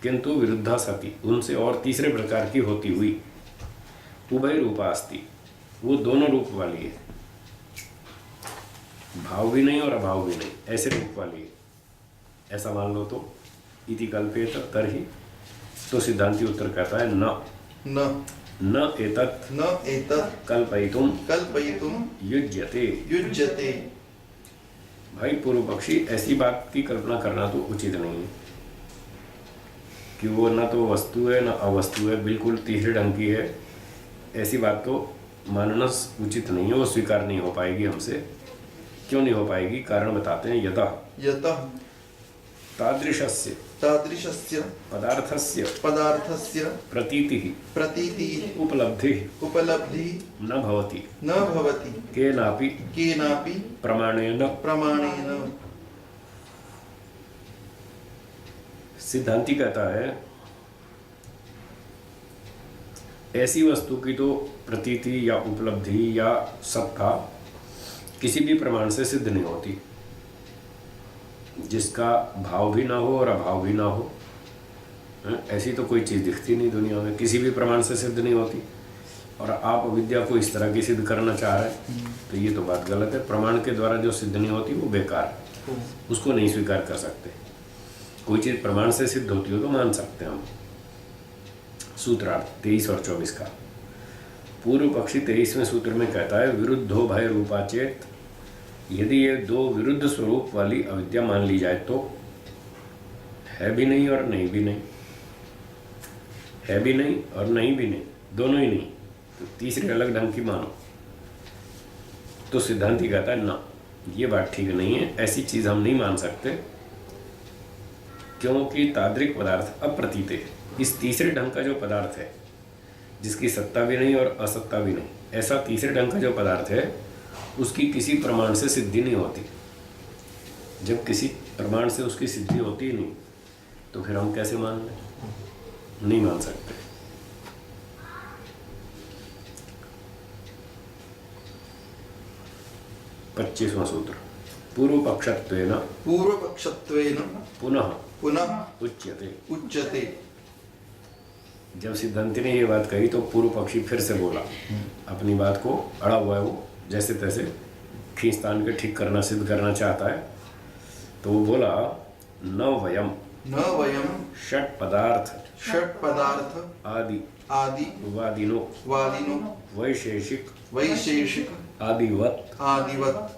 किंतु विरुद्धा सति, उनसे और तीसरे प्रकार की होती हुई उभय रूपा अस्ति, वो दोनों रूप वाली है, भाव भी नहीं और अभाव भी नहीं, ऐसे रूप वाली है। ऐसा मान लो तो इति कल्पेत तर्हि। तो सिद्धांति उत्तर कहता है न एतत् कल्पयितुम युज्यते। भाई पूर्व पक्षी, ऐसी बात की कल्पना करना तो उचित नहीं है कि वो न तो वस्तु है न अवस्तु है, बिल्कुल तीसरे ढंग की है। ऐसी बात तो मानना उचित नहीं है, वो स्वीकार नहीं हो पाएगी हमसे। क्यों नहीं हो पाएगी? कारण बताते हैं। यतः तादृशस्य पदार्थस्य प्रतीतिः उपलब्धिः न भवति केनापि प्रमाणेन। सिद्धांति कहता है ऐसी वस्तु की तो प्रतीति या उपलब्धि या सत्ता किसी भी प्रमाण से सिद्ध नहीं होती, जिसका भाव भी ना हो और अभाव भी ना हो। ऐसी तो कोई चीज़ दिखती नहीं दुनिया में, किसी भी प्रमाण से सिद्ध नहीं होती। और आप अविद्या को इस तरह की सिद्ध करना चाह रहे हैं तो ये तो बात गलत है। प्रमाण के द्वारा जो सिद्ध नहीं होती वो बेकार है, उसको नहीं स्वीकार कर सकते। कोई चीज़ प्रमाण से सिद्ध होती हो तो मान सकते हैं हम। सूत्रार्थ 23 और 24 का। पूर्व पक्षी 23वें सूत्र में कहता है विरुद्धो भय रूपा चेत, यदि ये दो विरुद्ध स्वरूप वाली अविद्या मान ली जाए तो है भी नहीं और नहीं भी नहीं, है भी नहीं और नहीं भी नहीं, दोनों ही नहीं, तो तीसरे अलग ढंग की मानो। तो सिद्धांति कहता है ना, ये बात ठीक नहीं है, ऐसी चीज़ हम नहीं मान सकते, क्योंकि तादृक पदार्थ अप्रतीत है। इस तीसरे ढंग का जो पदार्थ है, जिसकी सत्ता भी नहीं और असत्ता भी नहीं, ऐसा तीसरे ढंग का जो पदार्थ है उसकी किसी प्रमाण से सिद्धि नहीं होती। जब किसी प्रमाण से उसकी सिद्धि होती ही नहीं तो फिर हम कैसे मान लें? नहीं मान सकते। 25वां सूत्र। पूर्व पक्षत्वेन पूर्वपक्षत्वेन पुनः पुनः उच्यते। उच्यते। जब सिद्धांति ने ये बात कही तो पूर्व पक्षी फिर से बोला, अपनी बात को अड़ा हुआ है वो, जैसे तैसे खींचतान के ठीक करना, सिद्ध करना चाहता है। तो वो बोला, न वयम न वयम षट पदार्थ षट पदार्थ आदि आदि वादिनो वादिनो वैशेषिक वैशेषिक आदिवत आदिवत।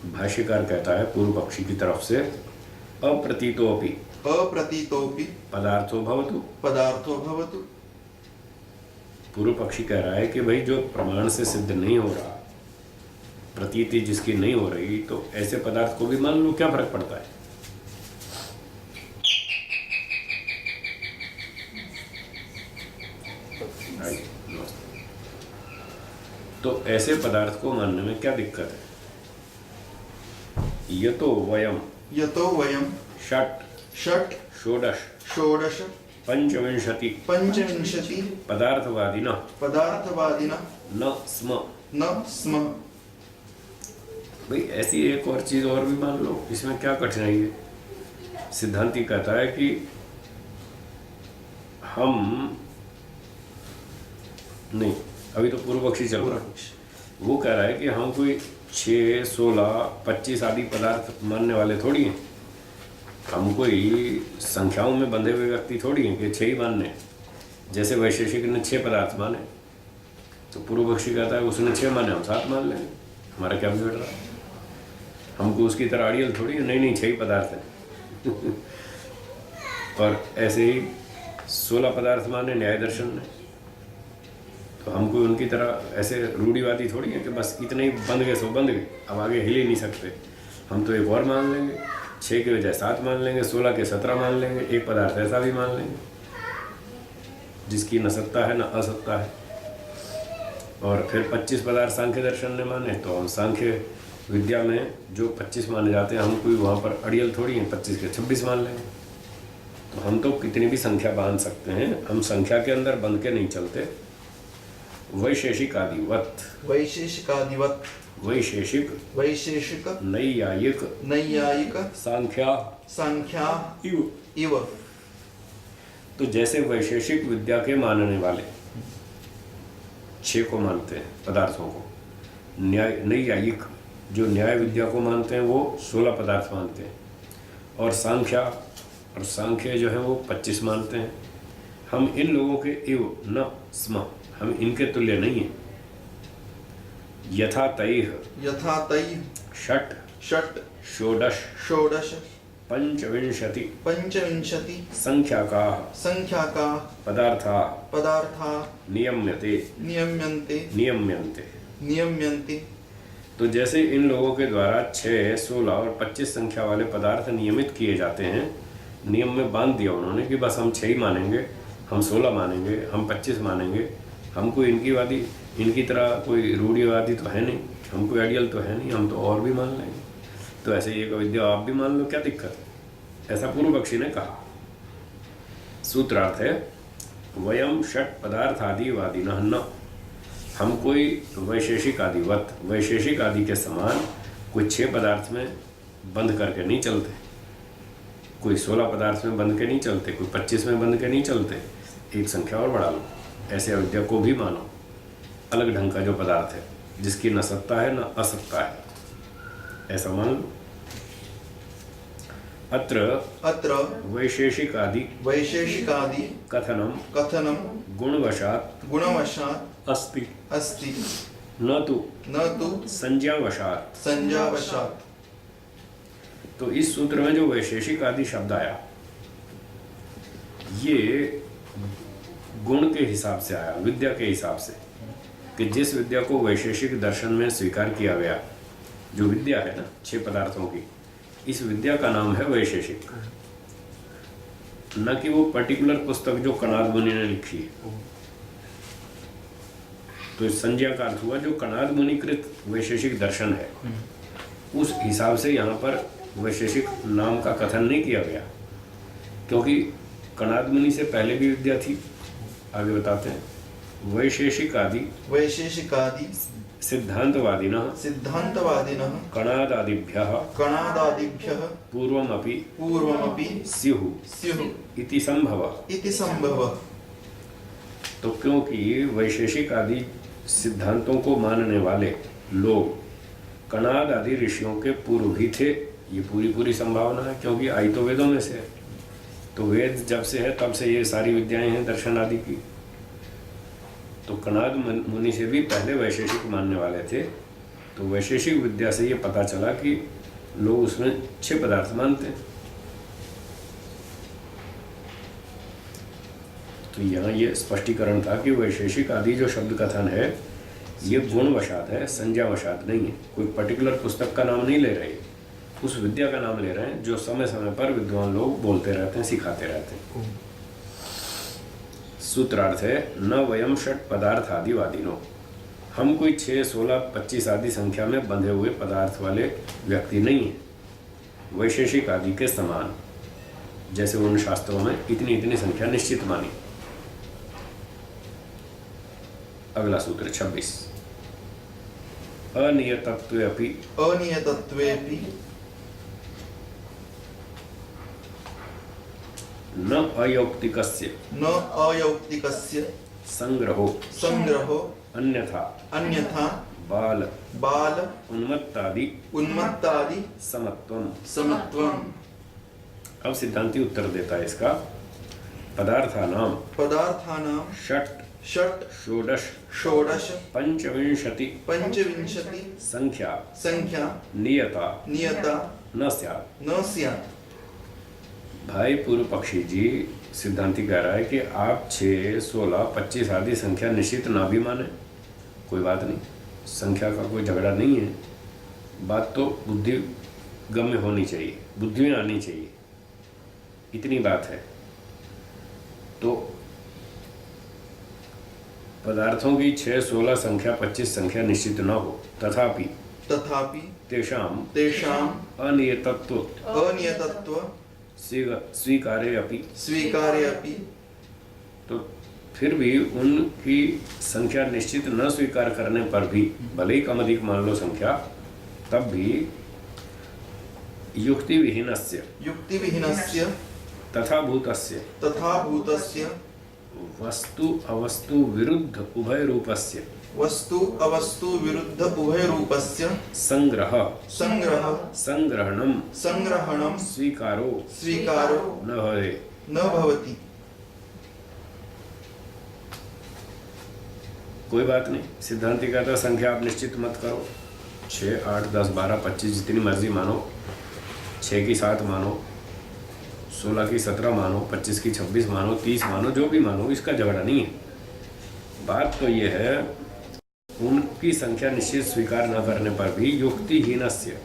भाष्यकार कहता है पूर्व पक्षी की तरफ से, अप्रतीतोपि अप्रतीतोपि पदार्थो भवतु। पदार्थो भवतु। पूर्व पक्षी कह रहा है कि भाई जो प्रमाण से सिद्ध नहीं हो रहा, प्रतीति जिसकी नहीं हो रही, तो ऐसे पदार्थ को भी मान लो, क्या फर्क पड़ता है। तो ऐसे पदार्थ को मानने में क्या दिक्कत है। यतो वयम यतो वयम षट षट षोडश षोडश पंचविंशति पंचविंशति पदार्थवादिनः पदार्थवादिनः न स्म। न स्म। भाई ऐसी एक और चीज और भी मान लो, इसमें क्या कठिनाई है। सिद्धांति कहता है कि हम नहीं, अभी तो पूर्व पक्षी चल रहा है, वो कह रहा है कि हम कोई 6, 16, 25 आदि पदार्थ मानने वाले थोड़ी हैं। हम कोई संख्याओं में बंधे हुए व्यक्ति थोड़ी हैं कि 6 ही मानने हैं। जैसे वैशेषिक ने 6 पदार्थ माने, तो पूर्व पक्षी कहता है उसने 6 माने, हम 7 मान लेंगे, हमारा क्या बिगड़ रहा है। हमको उसकी तरह अड़ियल थोड़ी है, नहीं 6 ही पदार्थ हैं। और ऐसे ही 16 पदार्थ माने न्याय दर्शन ने, तो हमको उनकी तरह ऐसे रूढ़िवादी थोड़ी है कि बस इतने ही बंध गए सो बंध गए, अब आगे हिल ही नहीं सकते। हम तो एक और मान लेंगे, 6 के बजाय 7 मान लेंगे, 16 के 17 मान लेंगे, एक पदार्थ ऐसा भी मान लेंगे जिसकी न सत्ता है न असत्ता है। और फिर 25 पदार्थ सांख्य दर्शन ने माने, तो हम सांख्य विद्या में जो 25 माने जाते हैं, हम कोई वहाँ पर अड़ियल थोड़ी हैं, 25 के 26 मान लेंगे। तो हम तो कितनी भी संख्या बांध सकते हैं, हम संख्या के अंदर बंध के नहीं चलते। वैशेषिक आदिवत वैशेषिकादिवत वैशेषिक वैशेषिक नैयायिक नैयायिक सांख्या संख्या इव। इव। तो जैसे वैशेषिक विद्या के मानने वाले 6 को मानते हैं पदार्थों को, नैयायिक जो न्याय विद्या को मानते हैं वो 16 पदार्थ मानते हैं, और सांख्य जो है वो 25 मानते हैं। हम इन लोगों के इव न स्म, हम इनके तुल्य नहीं हैं। यथा तैः षट षट षोडश षोडश पंचविंशति पंचविंशति संख्याकाः संख्याकाः पदार्थाः पदार्थाः नियम्यते नियम्यन्ते नियम्यन्ते। नियम्यन्ते। तो जैसे इन लोगों के द्वारा 6, 16 और 25 संख्या वाले पदार्थ नियमित किए जाते हैं, नियम में बांध दिया उन्होंने कि बस हम 6 ही मानेंगे, हम 16 मानेंगे, हम 25 मानेंगे, हमको इनकी तरह कोई रूढ़िवादी तो है नहीं, हम कोई आइडियल तो है नहीं, हम तो और भी मान लेंगे। तो ऐसे एक विद्या आप भी मान लो, क्या दिक्कत है। ऐसा पूर्व पक्षी ने कहा। सूत्रार्थ है, वयम षट पदार्थ आदि वादिनः न, हम कोई वैशेषिक आदिवत, वैशेषिक आदि के समान कोई 6 पदार्थ में बंध करके नहीं चलते, कोई 16 पदार्थ में बंध के नहीं चलते, कोई 25 में बंध के नहीं चलते। एक संख्या और बढ़ा लो, ऐसे अविद्या को भी मानो, अलग ढंग का जो पदार्थ है जिसकी न सत्ता है न असत्ता है, ऐसा मान लो। अत्र वैशेषिकादि कथनम गुणवशात् अस्ति न तो संज्ञावशात्। तो इस सूत्र में जो वैशेषिक आदि शब्द आया, ये गुण के हिसाब से आया, विद्या के हिसाब से, कि जिस विद्या को वैशेषिक दर्शन में स्वीकार किया गया, जो विद्या है ना 6 पदार्थों की, इस विद्या का नाम है वैशेषिक। न कि वो पर्टिकुलर पुस्तक जो कणाद मुनि ने लिखी है। तो इस संज्ञा का अर्थ हुआ जो कणाद मुनिकृत वैशेषिक दर्शन है, उस हिसाब से यहाँ पर वैशेषिक नाम का कथन नहीं किया गया, क्योंकि कणाद मुनि से पहले भी विद्या थी, आगे बताते हैं। वैशेषिकादि वैशेषिकादि सिद्धान्तवादिनः सिद्धान्तवादिनः कणादादिभ्यः कणादादिभ्यः पूर्वमपि पूर्वमपि स्युः स्युः इति संभवः। इति संभवः। तो क्योंकि वैशेषिक आदि सिद्धांतों को मानने वाले लोग कणाद आदि ऋषियों के पूर्व भी थे, ये पूरी संभावना है, क्योंकि आई तो वेदों में से है। तो वेद जब से है तब से ये सारी विद्याएं हैं दर्शन आदि की। तो कणाद मुनि से भी पहले वैशेषिक मानने वाले थे। तो वैशेषिक विद्या से ये पता चला कि लोग उसमें 6 पदार्थ मानते हैं। तो यहाँ ये स्पष्टीकरण था कि वैशेषिक आदि जो शब्द कथन है ये गुणवशात है, संज्ञावशात नहीं है। कोई पर्टिकुलर पुस्तक का नाम नहीं ले रहे, उस विद्या का नाम ले रहे हैं जो समय समय पर विद्वान लोग बोलते रहते हैं, सिखाते रहते हैं। सूत्रार्थ है न वयम षट पदार्थ आदि वादिनो, हम कोई 6, 16, 25 आदि संख्या में बंधे हुए पदार्थ वाले व्यक्ति नहीं है, वैशेषिक आदि के समान, जैसे उन शास्त्रों में इतनी संख्या निश्चित मानी। अगला सूत्र 26 अनियतत्वेऽपि अनियतत्वेऽपि न अयौक्तिकस्य न अयौक्तिकस्य संग्रहो संग्रहो अन्यथा बाल उन्मत्तादि समत्वम। अब सिद्धांती उत्तर देता है इसका। पदार्थानां षट षोडश पंचविंशति संख्या नियता न स्यात्। भाई पूर्व पक्षी जी, सिद्धांती कह रहा है कि आप 6, 16, 25 आदि संख्या निश्चित ना भी माने, कोई बात नहीं, संख्या का कोई झगड़ा नहीं है। बात तो बुद्धि गम्य होनी चाहिए, बुद्धि में आनी चाहिए, इतनी बात है। तो पदार्थों की 6, 16 संख्या 25 संख्या निश्चित न हो, तथापि तेषाम अनियतत्व स्वीकार्य अपि। तो फिर भी उनकी संख्या निश्चित न स्वीकार करने पर भी, भले ही कम अधिक मान लो संख्या, तब भी युक्ति विहीनस्य तथा भूतस्य वस्तु अवस्तु विरुद्ध उभय रूपस्य संग्रहणम स्वीकारो न भवति। कोई बात नहीं, सिद्धांति कहता है संख्या आप निश्चित मत करो, 6, 8, 10, 12, 25 जितनी मर्जी मानो, 6 की 7 मानो, 16 की 17 मानो, 25 की 26 मानो, 30 मानो, जो भी मानो, इसका झगड़ा नहीं है। बात तो ये है उनकी संख्या निश्चित स्वीकार न करने पर भी युक्तिहीनस्य,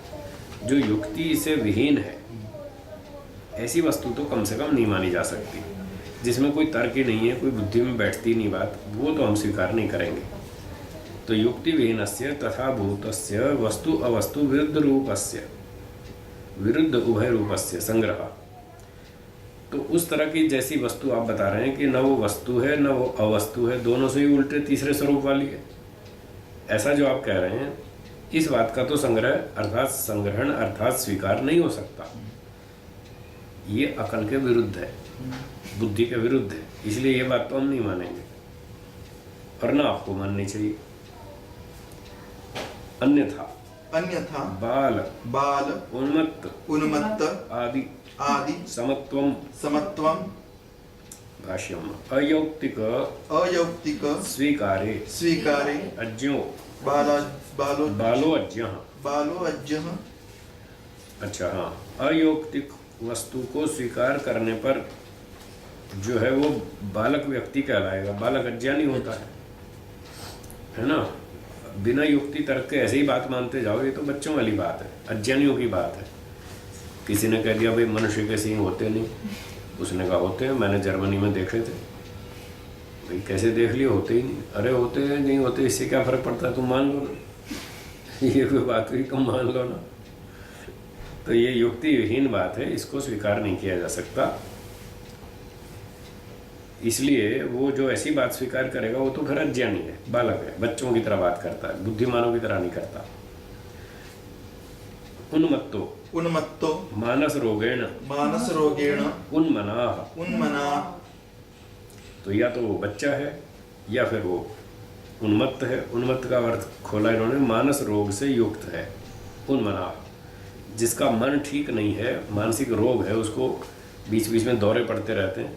जो युक्ति से विहीन है, ऐसी वस्तु तो कम से कम नहीं मानी जा सकती, जिसमें कोई तर्क ही नहीं है, कोई बुद्धि में बैठती नहीं बात, वो तो हम स्वीकार नहीं करेंगे। तो युक्ति विहीनस्य तथा भूतस्य वस्तु अवस्तु विरुद्ध उभय रूपस्य संग्रह। तो उस तरह की जैसी वस्तु आप बता रहे हैं कि न वो वस्तु है न वो अवस्तु है, दोनों से ही उल्टे तीसरे स्वरूप वाली है, ऐसा जो आप कह रहे हैं, इस बात का तो संग्रह अर्थात संग्रहण अर्थात स्वीकार नहीं हो सकता। ये अकल के विरुद्ध है, बुद्धि के विरुद्ध है, इसलिए ये बात तो हम नहीं मानेंगे और ना आपको माननी चाहिए। अन्यथा बाल उन्मत्त आदि समत्वम भाष्यम अयौक्तिक स्वीकारे अज्ञो बालो अज्ञः। अच्छा हाँ, अयौक्तिक वस्तु को स्वीकार करने पर जो है वो बालक व्यक्ति कहलाएगा, बालक अज्ञानी होता है ना। बिना युक्ति तर्क के ऐसे ही बात मानते जाओ, ये तो बच्चों वाली बात है, अज्ञानियों की बात है। किसी ने कह दिया भाई मनुष्य के सींग होते नहीं, उसने कहा होते हैं, मैंने जर्मनी में देखे थे। भाई कैसे देख लिए? होते ही नहीं। अरे होते हैं नहीं होते, इससे क्या फर्क पड़ता है, तुम मान लो ना, ये कोई बात हुई, तुम मान लो ना। तो ये युक्ति विहीन बात है, इसको स्वीकार नहीं किया जा सकता। इसलिए वो जो ऐसी बात स्वीकार करेगा वो तो फिर अज्ञानी है, बालक है, बच्चों की तरह बात करता है, बुद्धिमानों की तरह नहीं करता। उन्मत्तो उन्मत्तो मानस रोगेण मानस रोगेण उन्मनाः, उन्मना। तो या तो वो बच्चा है या फिर वो उन्मत्त है। उन्मत्त का अर्थ खोला इन्होंने, मानस रोग से युक्त है। उन्मनाः, जिसका मन ठीक नहीं है, मानसिक रोग है, उसको बीच बीच में दौरे पड़ते रहते हैं,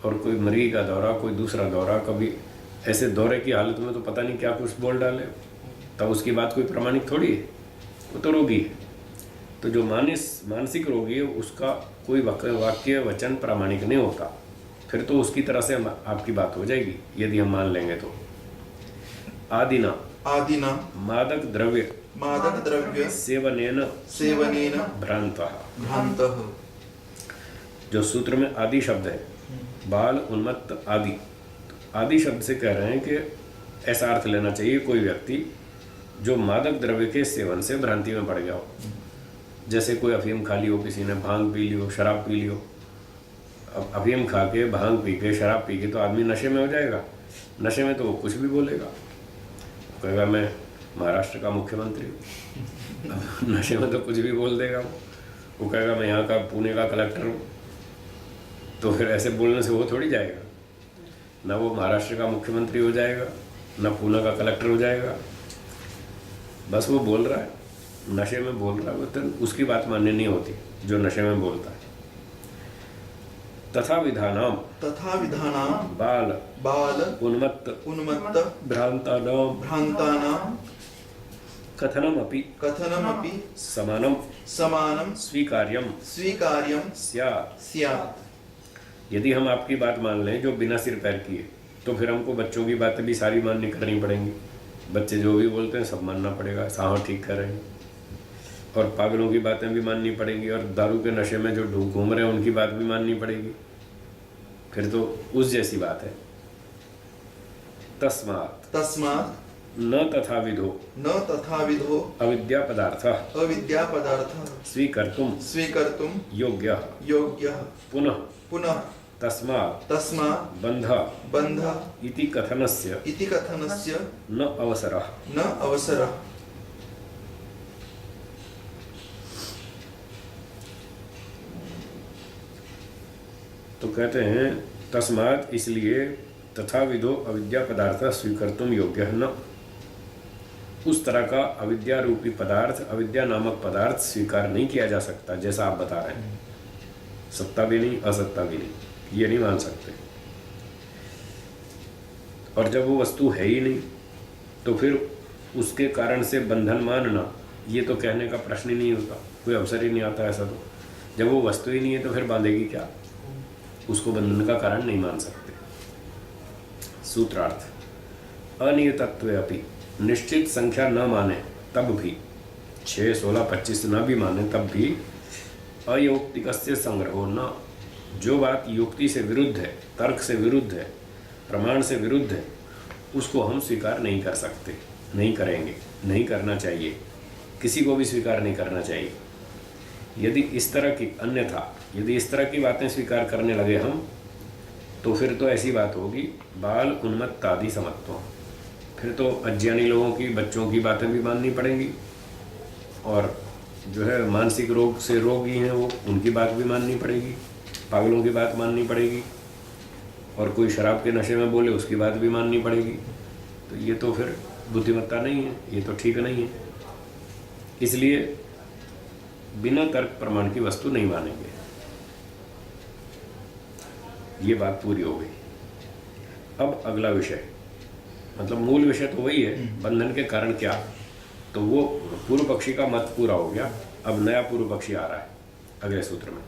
और कोई मरीज का दौरा, कोई दूसरा दौरा, कभी ऐसे दौरे की हालत में तो पता नहीं क्या कुछ बोल डाले, तब उसकी बात कोई प्रमाणिक थोड़ी है, वो तो रोगी है। तो जो मानसिक रोगी है उसका कोई वाक्य वचन प्रामाणिक नहीं होता, फिर तो उसकी तरह से आपकी बात हो जाएगी यदि हम मान लेंगे तो। आदिना आदिना मादक द्रव्य मादक द्रव्य सेवनेन सेवनेन भ्रांतः, भ्रांतः। जो सूत्र में आदि शब्द है, बाल, उन्मत्त, आदि, आदि शब्द से कह रहे हैं कि ऐसा अर्थ लेना चाहिए कोई व्यक्ति जो मादक द्रव्य के सेवन से भ्रांति में पड़ गया हो। जैसे कोई अफीम खा ली हो, किसी ने भांग पी ली हो, शराब पी ली हो। अब अफीम खा के, भांग पी के, शराब पी के तो आदमी नशे में हो जाएगा। नशे में तो वो कुछ भी बोलेगा, कहेगा मैं महाराष्ट्र का मुख्यमंत्री हूँ। नशे में तो कुछ भी बोल देगा वो कहेगा मैं यहाँ का पुणे का कलेक्टर हूँ। तो फिर ऐसे बोलने से वो थोड़ी जाएगा, ना वो महाराष्ट्र का मुख्यमंत्री हो जाएगा, ना पुणे का कलेक्टर हो जाएगा। बस वो बोल रहा है, नशे में बोल रहा है, तो उसकी बात मान्य नहीं होती जो नशे में बोलता है। तथा विधानाम बाल बाल उन्मत्त उन्मत्त भ्रांतानाम भ्रांतानां कथनमपि कथनमपि समानम समानं स्वीकार्यम स्वीकार्यं स्यात्। स्यात्। यदि हम आपकी बात मान लें जो बिना सिर पैर किए, तो फिर हमको बच्चों की बातें भी सारी मान्य करनी पड़ेंगी। बच्चे जो भी बोलते हैं सब मानना पड़ेगा, हाँ ठीक कर रहे हैं। और पागलों की बातें भी माननी पड़ेंगी, और दारू के नशे में जो घूम रहे हैं उनकी बात भी माननी पड़ेगी। फिर तो उस जैसी बात है। तस्मात् तस्मात् न तथाविधो न तथाविधो अविद्या पदार्थः अविद्या पदार्थः स्वीकर्तुं स्वीकर्तुं योग्यः योग्यः पुनः पुनः तस्मात् तस्मात् बन्धः बन्धः इति कथनस्य इति कथनस्य न अवसरः। न अवसरः। तो कहते हैं तस्मात्, इसलिए, तथा विधो अविद्या पदार्थ स्वीकर्तुम योग्य है, न उस तरह का अविद्या रूपी पदार्थ, अविद्या नामक पदार्थ स्वीकार नहीं किया जा सकता जैसा आप बता रहे हैं। सत्ता भी नहीं, असत्ता भी नहीं, ये नहीं मान सकते। और जब वो वस्तु है ही नहीं तो फिर उसके कारण से बंधन मानना, ये तो कहने का प्रश्न ही नहीं होता, कोई अवसर ही नहीं आता ऐसा। तो जब वो वस्तु ही नहीं है तो फिर बांधेगी क्या, उसको बंधन का कारण नहीं मान सकते। सूत्रार्थ अनियतत्वे अपि, निश्चित संख्या न माने तब भी, 6, 16, 25 न भी माने तब भी, अयौक्तिकस्य संग्रहो न, जो बात युक्ति से विरुद्ध है, तर्क से विरुद्ध है, प्रमाण से विरुद्ध है, उसको हम स्वीकार नहीं कर सकते, नहीं करेंगे, नहीं करना चाहिए, किसी को भी स्वीकार नहीं करना चाहिए। यदि इस तरह की, अन्यथा यदि इस तरह की बातें स्वीकार करने लगे हम, तो फिर तो ऐसी बात होगी बाल उन्मत्त आदि समत्व, फिर तो अज्ञानी लोगों की, बच्चों की बातें भी माननी पड़ेंगी, और जो है मानसिक रोग से रोगी हैं वो, उनकी बात भी माननी पड़ेगी, पागलों की बात माननी पड़ेगी, और कोई शराब के नशे में बोले उसकी बात भी माननी पड़ेगी। तो ये तो फिर बुद्धिमत्ता नहीं है, ये तो ठीक नहीं है। इसलिए बिना तर्क प्रमाण की वस्तु नहीं मानेंगे। ये बात पूरी हो गई। अब अगला विषय, मतलब मूल विषय तो वही है, बंधन के कारण क्या, तो वो पूर्व पक्षी का मत पूरा हो गया। अब नया पूर्व पक्षी आ रहा है अगले सूत्र में।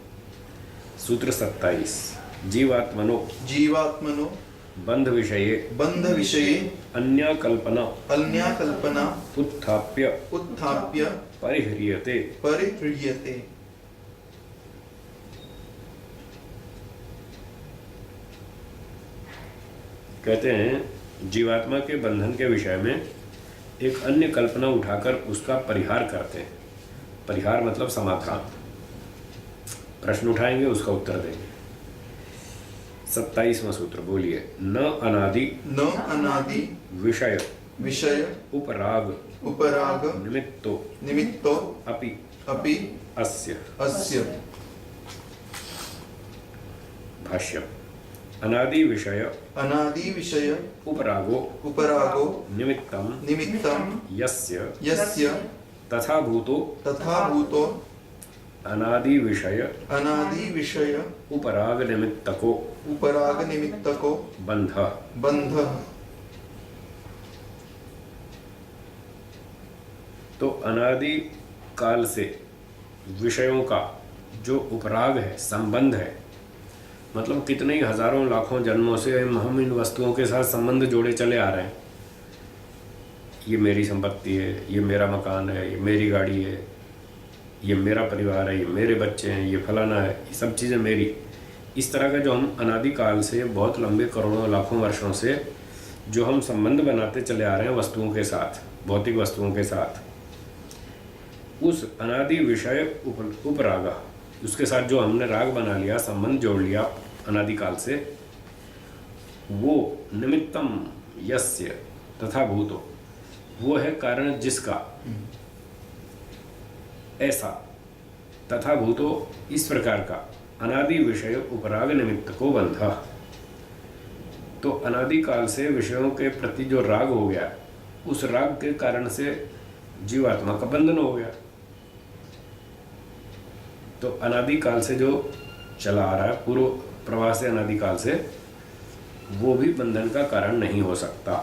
सूत्र 27, जीवात्मनो बंध विषये अन्या कल्पना उत्थाप्य परिह्रियते। कहते हैं जीवात्मा के बंधन के विषय में एक अन्य कल्पना उठाकर उसका परिहार करते हैं। परिहार मतलब समाधान। प्रश्न उठाएंगे, उसका उत्तर देंगे। 27वां सूत्र बोलिए। न अनादि न अनादि विषय विषय उपराग उपराग निमित्तो निमित्तो अपि अपि अस्य। अस्य। भाष्य। अनादि विषय अनादि विषय उपरागो उपरागो निमित्तम निमित्तं यस्य यस्य तथा भूतो तथा भूतो अनादि विषय अनादि विषय उपराग निमित्तको उपराग निमित्तको बंध। बंधः। तो अनादि काल से विषयों का जो उपराग है, संबंध है, मतलब कितने ही हजारों लाखों जन्मों से हम इन वस्तुओं के साथ संबंध जोड़े चले आ रहे हैं। ये मेरी संपत्ति है, ये मेरा मकान है, ये मेरी गाड़ी है, ये मेरा परिवार है, ये मेरे बच्चे हैं, ये फलाना है, ये सब चीज़ें मेरी। इस तरह का जो हम अनादि काल से बहुत लंबे करोड़ों लाखों वर्षों से जो हम संबंध बनाते चले आ रहे हैं वस्तुओं के साथ, भौतिक वस्तुओं के साथ, उस अनादि विषय उपराग, उसके साथ जो हमने राग बना लिया, संबंध जोड़ लिया अनादिकाल से, वो निमित्तम यस्य तथा भूतो, वो है कारण जिसका, ऐसा, तथा भूतो इस प्रकार का, अनादि विषय उपराग निमित्त को बंधा। तो अनादिकाल से विषयों के प्रति जो राग हो गया, उस राग के कारण से जीवात्मा का बंधन हो गया। तो अनादिकाल से जो चला आ रहा है, पूर्व प्रवाह से अनादिकाल से, वो भी बंधन का कारण नहीं हो सकता।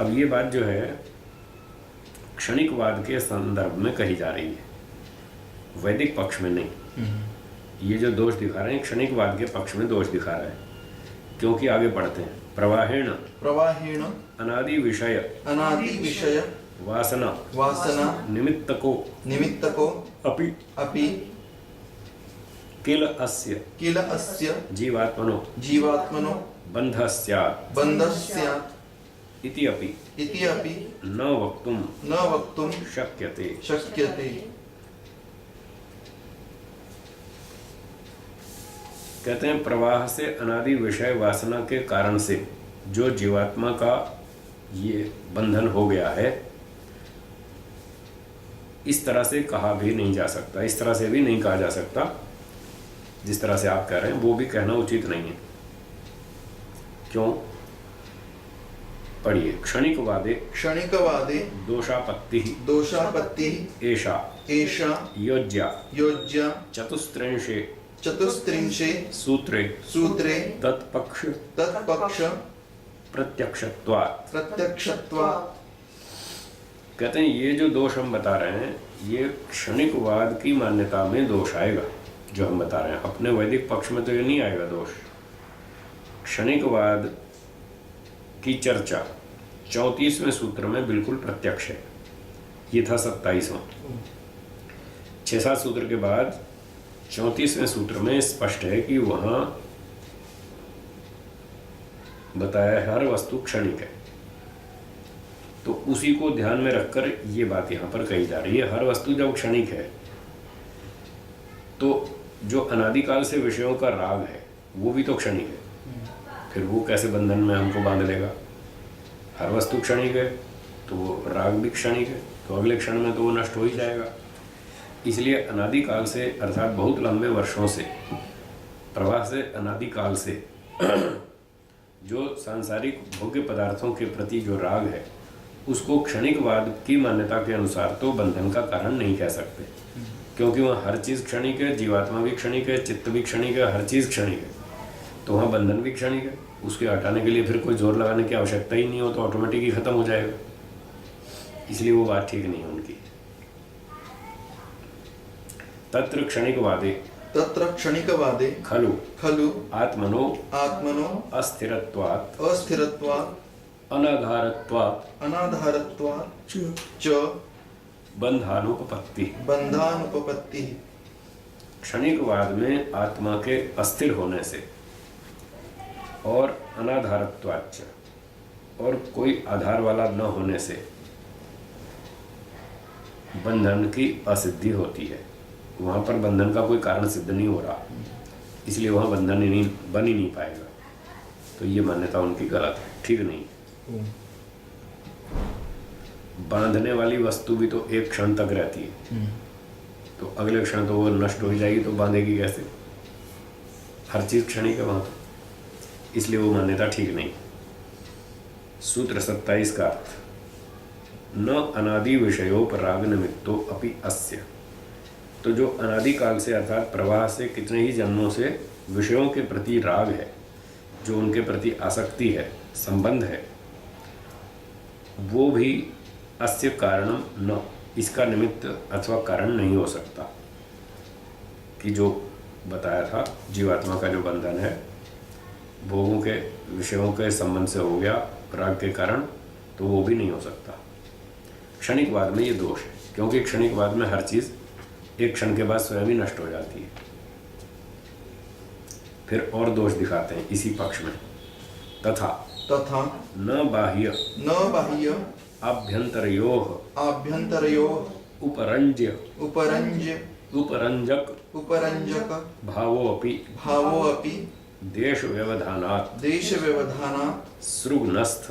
अब ये बात जो है क्षणिकवाद के संदर्भ में कही जा रही है, वैदिक पक्ष में नहीं। ये जो दोष दिखा रहे हैं क्षणिकवाद के पक्ष में दोष दिखा रहे हैं, क्योंकि आगे बढ़ते हैं। प्रवाहेण प्रवाहेण अनादि विषय अनादि विषय वासना वासना निमित्तको निमित्तको अपि अपि किल अस्य किल अस्य जीवात्मनो जीवात्मनो बन्धः स्यात् बन्धः स्यात् इति अपि इति अपि न वक्तुं न वक्तुं शक्यते। शक्यते। कहते हैं प्रवाह से अनादि विषय वासना के कारण से जो जीवात्मा का ये बंधन हो गया है, इस तरह से कहा भी नहीं जा सकता, इस तरह से भी नहीं कहा जा सकता जिस तरह से आप कह रहे हैं, वो भी कहना उचित नहीं है। क्यों? पढ़िए। क्षणिकवादे क्षणिकवादे दोषापत्ति दोषापत्ति एषा एषा योज्या योज्या चतुस्त्रिंशे चतुस्त्रिंशे सूत्रे सूत्रे तत्पक्ष तत्पक्ष प्रत्यक्षत्वात्। प्रत्यक्षत्वात्। कहते हैं ये जो दोष हम बता रहे हैं, ये क्षणिकवाद की मान्यता में दोष आएगा जो हम बता रहे हैं। अपने वैदिक पक्ष में तो ये नहीं आएगा दोष। क्षणिकवाद की चर्चा 34वें सूत्र में बिल्कुल प्रत्यक्ष है। ये था 27वां। 6-7 सूत्र के बाद 34वें सूत्र में स्पष्ट है कि वहाँ बताया है हर वस्तु क्षणिक है। तो उसी को ध्यान में रखकर ये बात यहाँ पर कही जा रही है। हर वस्तु जब क्षणिक है तो जो अनादिकाल से विषयों का राग है वो भी तो क्षणिक है, फिर वो कैसे बंधन में हमको बांध लेगा? हर वस्तु क्षणिक है तो वो राग भी क्षणिक है, तो अगले क्षण में तो वो नष्ट हो ही जाएगा। इसलिए अनादिकाल से अर्थात बहुत लंबे वर्षों से, प्रवाह से अनादिकाल से जो सांसारिक भोग्य पदार्थों के प्रति जो राग है, उसको क्षणिकवाद की मान्यता के अनुसार तो बंधन का कारण नहीं कह सकते, क्योंकि वहाँ हर चीज़ क्षणिक है, जीवात्मा भी क्षणिक है, चित्त भी क्षणिक है, हर चीज़ क्षणिक है, तो वहाँ बंधन भी क्षणिक है। उसके हटाने के लिए फिर कोई जोर लगाने की आवश्यकता ही नहीं हो, तो ऑटोमेटिक ही खत्म हो जाएगा। इसलिए वो बात ठीक नहीं है उनकी। तत्र क्षणिकवादे तत्र क्षणिकवादे खलु खलु आत्मनो आत्मनो अस्थिरत्वात् अस्थिरत्वात् अनाधारत्वात् अनाधारत्वात् च बंधानुपपत्ति। बंधानुपपत्ति। क्षणिकवाद में आत्मा के अस्थिर होने से और अनाधारत्वाच्च, और कोई आधार वाला न होने से बंधन की असिद्धि होती है। वहाँ पर बंधन का कोई कारण सिद्ध नहीं हो रहा। इसलिए वहाँ बंधन ही नहीं बन ही नहीं पाएगा। तो ये मान्यता उनकी गलत है, ठीक नहीं। बांधने वाली वस्तु भी तो एक क्षण तक रहती है, तो अगले क्षण तो वो नष्ट हो जाएगी, तो बांधेगी कैसे? हर चीज क्षणिक है वहां तो, इसलिए वो मान्यता ठीक नहीं। सूत्र 27 का अर्थ, न अनादि विषयोपराग निमित्तो अपि अस्य। तो जो अनादिकाल से अर्थात प्रवाह से कितने ही जन्मों से विषयों के प्रति राग है, जो उनके प्रति आसक्ति है, संबंध है, वो भी अस्य कारणम न, इसका निमित्त अथवा कारण नहीं हो सकता। कि जो बताया था जीवात्मा का जो बंधन है भोगों के विषयों के संबंध से हो गया राग के कारण, तो वो भी नहीं हो सकता। क्षणिकवाद में ये दोष है, क्योंकि क्षणिकवाद में हर चीज एक क्षण के बाद स्वयं ही नष्ट हो जाती है। फिर और दोष दिखाते हैं इसी पक्ष में, तथा न बाह्य आभ्यंतरयोः उपरंजक भावोऽपि देश व्यवधानात् सृग्नस्थ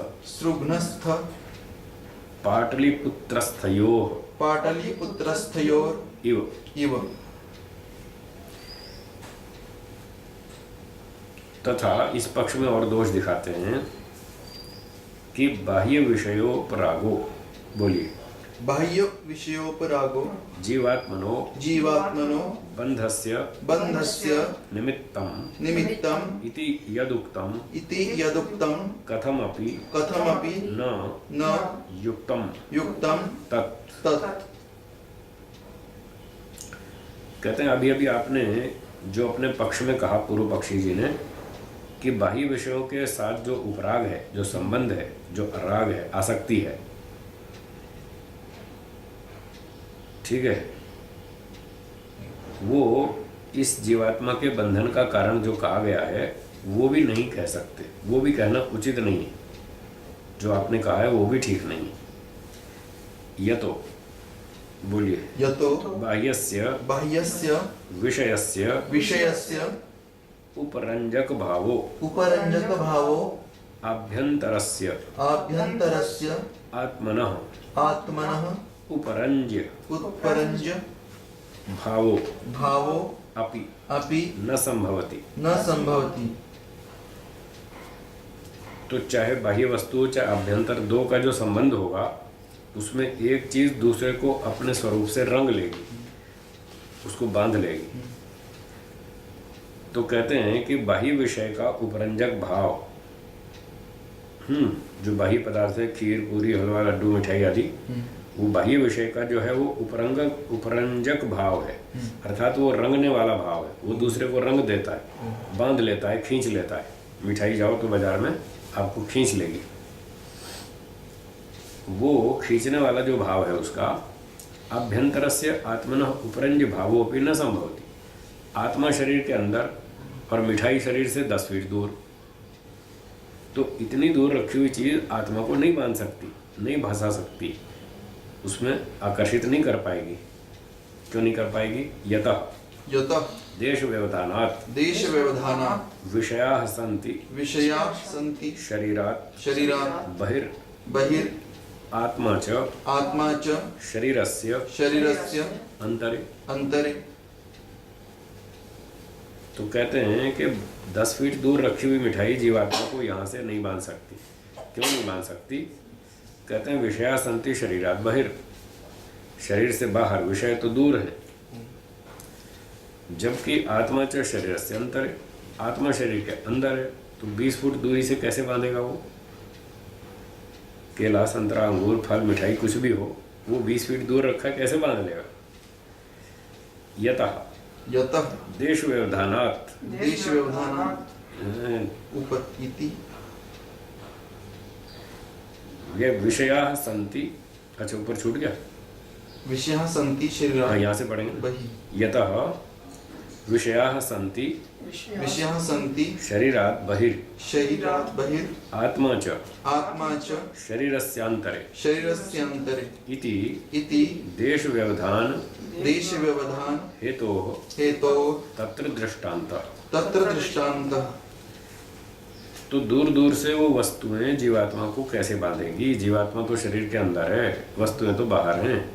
पाटलिपुत्रस्थयोः इव। तथा इस पक्ष में और दोष दिखाते हैं कि बाह्य विषयोपरागो, बोलिए, बाह्य विषयोपरागो जीवात्मनो बंधस्य निमित्तम इति यदुक्तम कथमपि न युक्तम तत्। कहते हैं अभी अभी आपने जो अपने पक्ष में कहा पूर्व पक्षी जी ने कि बाह्य विषयों के साथ जो उपराग है, जो संबंध है, जो राग है, आसक्ति है, ठीक है, वो इस जीवात्मा के बंधन का कारण जो कहा गया है वो भी नहीं कह सकते, वो भी कहना उचित नहीं है। जो आपने कहा है वो भी ठीक नहीं है। यतो, बोलिए, यतो बाह्यस्य विषयस्य उपरंजक भावो आभ्यंतरस्य आत्मनः उपरंज्य भावो अपि न संभवति। तो चाहे बाह्य वस्तु चाहे आभ्यंतर, दो का जो संबंध होगा उसमें एक चीज दूसरे को अपने स्वरूप से रंग लेगी, उसको बांध लेगी। तो कहते हैं कि बाह्य विषय का उपरंजक भाव, जो बाह्य पदार्थ है, खीर, पूरी, हलवा, लड्डू, मिठाई आदि, वो बाह्य विषय का जो है वो उपरंजक भाव है, अर्थात वो रंगने वाला भाव है। वो दूसरे को रंग देता है, बांध लेता है, खींच लेता है। मिठाई जाओ तो बाजार में आपको खींच लेगी। वो खींचने वाला जो भाव है उसका आभ्यंतरस्य आत्मनः उपरंज भावोपि न संभवति। आत्मा शरीर के अंदर और मिठाई शरीर से 10 फीट दूर, तो इतनी दूर रखी हुई चीज आत्मा को नहीं बांध सकती, नहीं भासा सकती, उसमें आकर्षित नहीं कर पाएगी। क्यों नहीं कर पाएगी? यतः देश व्यवधानात् विषयाः सन्ति शरीरात् बहिर् आत्मा च शरीरस्य अंतरे। तो कहते हैं कि 10 फीट दूर रखी हुई मिठाई जीवात्मा को यहाँ से नहीं बांध सकती। क्यों नहीं बांध सकती? कहते हैं विषया सन्ति शरीरात् बहिर्, शरीर से बाहर, विषय तो दूर है। जबकि आत्मा च शरीरस्य अंतरे, आत्मा शरीर के अंदर है, तो 20 फुट दूरी से कैसे बांधेगा वो? केला, संतरा, अंगूर, फल, मिठाई कुछ भी हो, वो 20 फीट दूर रखा है, कैसे बांध लेगा? यतः देश व्यवधानात् ये विषयाः सन्ति, अच्छा ऊपर छूट गया, विषयाः सन्ति शरीरात्, यहाँ से पढ़ेंगे। यतः विषयाः सन्ति विषयाः सन्ति शरीरात् बहिर् शरीरात् बहिर् आत्मा च आत्मा च शरीरस्यान्तरे शरीरस्यान्तरे इति इति देशव्यवधान देशव्यवधान हेतोः हेतोः तत्र दृष्टान्तः। तत्र दृष्टान्तः। तो दूर दूर से वो वस्तुएं जीवात्मा को कैसे बांधेगी? जीवात्मा तो शरीर के अंदर है, वस्तुएं तो बाहर हैं,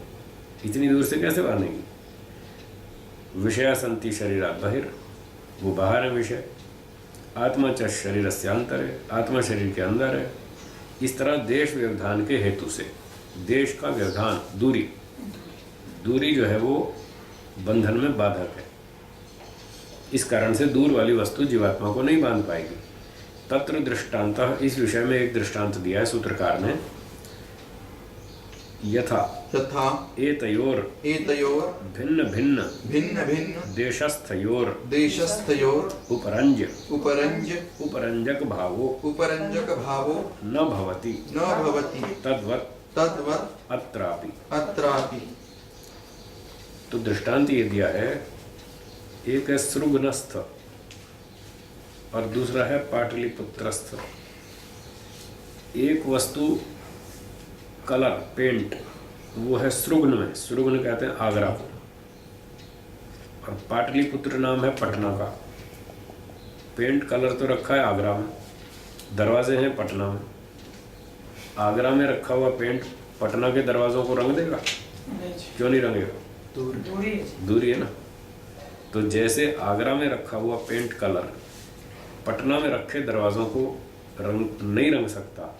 इतनी दूर से कैसे बांधेगी? विषया संति शरीरात् बहिर्, वो बाहर है विषय। आत्मा च शरीरस्य अंतरे, आत्मा शरीर के अंदर है। इस तरह देश व्यवधान के हेतु से, देश का व्यवधान दूरी, दूरी जो है वो बंधन में बाधक है। इस कारण से दूर वाली वस्तु जीवात्मा को नहीं बांध पाएगी। तत्र दृष्टांतः, इस विषय में एक दृष्टांत दिया है सूत्रकार ने। यथा यथा एतयोर भिन्न भिन्न देशस्थयोर उपरंज उपरंजक भावो न भवति तद्वत् अत्रापि। तो दृष्टांत ये दिया है, एक है सृगनस्थ और दूसरा है पाटलिपुत्रस्थ। एक वस्तु कलर पेंट वो है सृग्न में, सृग्न कहते हैं आगरा को, और पाटलिपुत्र नाम है पटना का। पेंट कलर तो रखा है आगरा में, दरवाजे हैं पटना में। आगरा में रखा हुआ पेंट पटना के दरवाजों को रंग देगा? क्यों नहीं रंगेगा? दूरी है ना। तो जैसे आगरा में रखा हुआ पेंट कलर पटना में रखे दरवाजों को नहीं रंग सकता,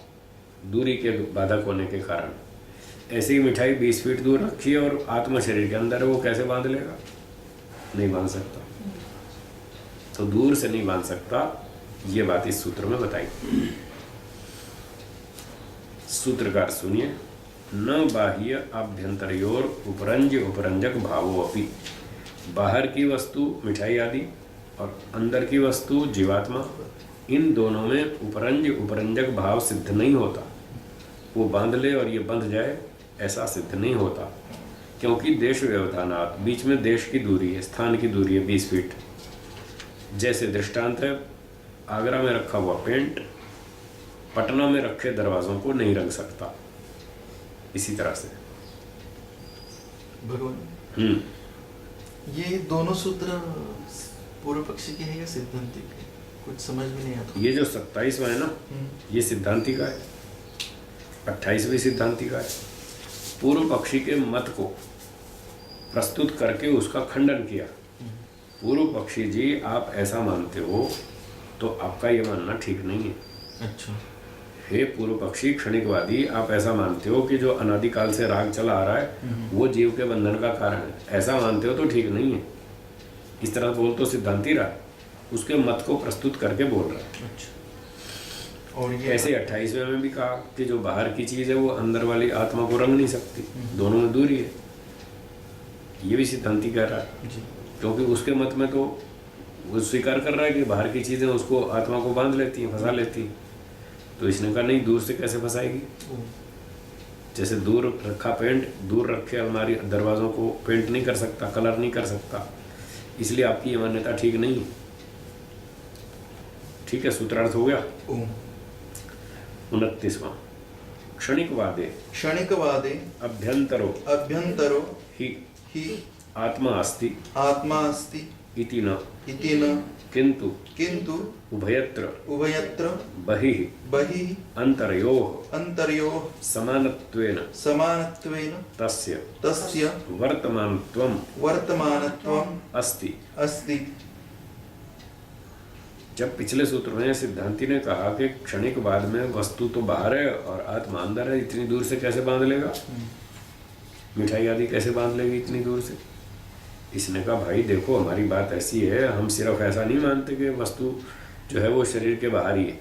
दूरी के बाधक होने के कारण, ऐसे ही मिठाई 20 फीट दूर रखी है और आत्मा शरीर के अंदर है, वो कैसे बांध लेगा? नहीं बांध सकता। तो दूर से नहीं बांध सकता, ये बात इस सूत्र में बताई। सूत्रकार सुनिए। न बाह्य आभ्यंतरयोर उपरंजक भावो अपि। बाहर की वस्तु मिठाई आदि और अंदर की वस्तु जीवात्मा, इन दोनों में उपरंजक भाव सिद्ध नहीं होता। वो बांध ले और ये बंध जाए, ऐसा सिद्ध नहीं होता, क्योंकि देश व्यवधानात, बीच में देश की दूरी है, स्थान की दूरी है 20 फीट। जैसे दृष्टांत है, आगरा में रखा हुआ पेंट पटना में रखे दरवाजों को नहीं रंग सकता। इसी तरह से भगवान, ये दोनों सूत्र पूर्व पक्षी के हैं या सिद्धांति के? कुछ समझ में नहीं आता। ये जो 27वां है ना, ये सिद्धांति का है, 28वें सिद्धांति का है। पूर्व पक्षी के मत को प्रस्तुत करके उसका खंडन किया। पूर्व पक्षी जी, आप ऐसा मानते हो तो आपका ये मानना ठीक नहीं है। अच्छा। हे पूर्व पक्षी क्षणिकवादी, आप ऐसा मानते हो कि जो अनादिकाल से राग चला आ रहा है वो जीव के बंधन का कारण है, ऐसा मानते हो तो ठीक नहीं है। इस तरह बोल तो सिद्धांति रहा, उसके मत को प्रस्तुत करके बोल रहा है। अच्छा। और ये ऐसे 28वें में भी कहा कि जो बाहर की चीज़ है वो अंदर वाली आत्मा को रंग नहीं सकती, दोनों में दूरी है। ये भी सिद्धांति कह रहा है, क्योंकि उसके मत में तो वो स्वीकार कर रहा है कि बाहर की चीज़ें उसको आत्मा को बांध लेती हैं, फंसा लेती हैं। तो इसने कहा नहीं, दूर से कैसे फंसाएगी? जैसे दूर रखा पेंट दूर रखे अलमारी दरवाज़ों को पेंट नहीं कर सकता, कलर नहीं कर सकता, इसलिए आपकी ये मान्यता ठीक नहीं है। ठीक है, सूत्रार्थ हो गया। 29वां क्षणिकवादे अभ्यंतरो ही आत्मा अस्ति इति न किंतु उभयत्र बहिः अन्तरयोः समानत्वेन तस्य वर्तमानत्वम् अस्ति। जब पिछले सूत्र में सिद्धांति ने कहा कि क्षणिकवाद में वस्तु तो बाहर है और आत्मा अंदर है, इतनी दूर से कैसे बांध लेगा? मिठाई आदि कैसे बांध लेगी इतनी दूर से? इसने कहा भाई देखो, हमारी बात ऐसी है, हम सिर्फ ऐसा नहीं मानते कि वस्तु जो है वो शरीर के बाहर ही है,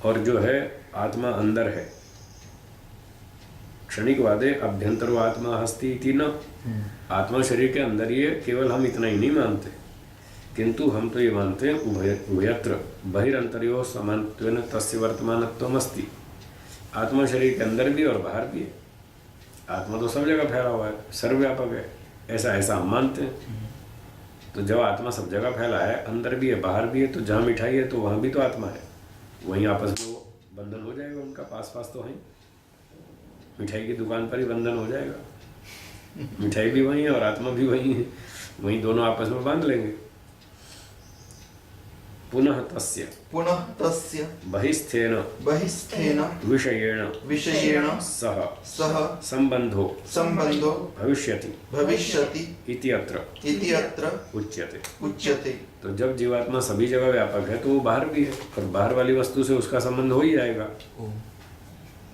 और जो है आत्मा अंदर है। क्षणिकवादे अभ्यंतरो आत्मा हस्ति इति न, आत्मा शरीर के अंदर ही है, केवल हम इतना ही नहीं मानते, किंतु हम तो ये मानते हैं उभयत्र बहिरंतरयो समानत्वेन तस्य वर्तमानत्वम् अस्ति। आत्मा शरीर के अंदर भी और बाहर भी है। आत्मा तो सब जगह फैला हुआ है, सर्वव्यापक है, ऐसा ऐसा हम मानते हैं। तो जब आत्मा सब जगह फैला है, अंदर भी है बाहर भी है, तो जहाँ मिठाई है तो वहाँ भी तो आत्मा है, वहीं आपस में वो बंधन हो जाएगा उनका, पास पास तो है। मिठाई की दुकान पर ही बंधन हो जाएगा, मिठाई भी वहीं है और आत्मा भी वहीं है, वहीं दोनों आपस में बांध लेंगे। पुनः तस्य बहिस्थेन विषयेण सह संबंधो भविष्यति इति अत्र उच्यते। तो जब जीवात्मा सभी जगह व्यापक है तो वो बाहर भी है, और बाहर वाली वस्तु से उसका संबंध हो ही जाएगा।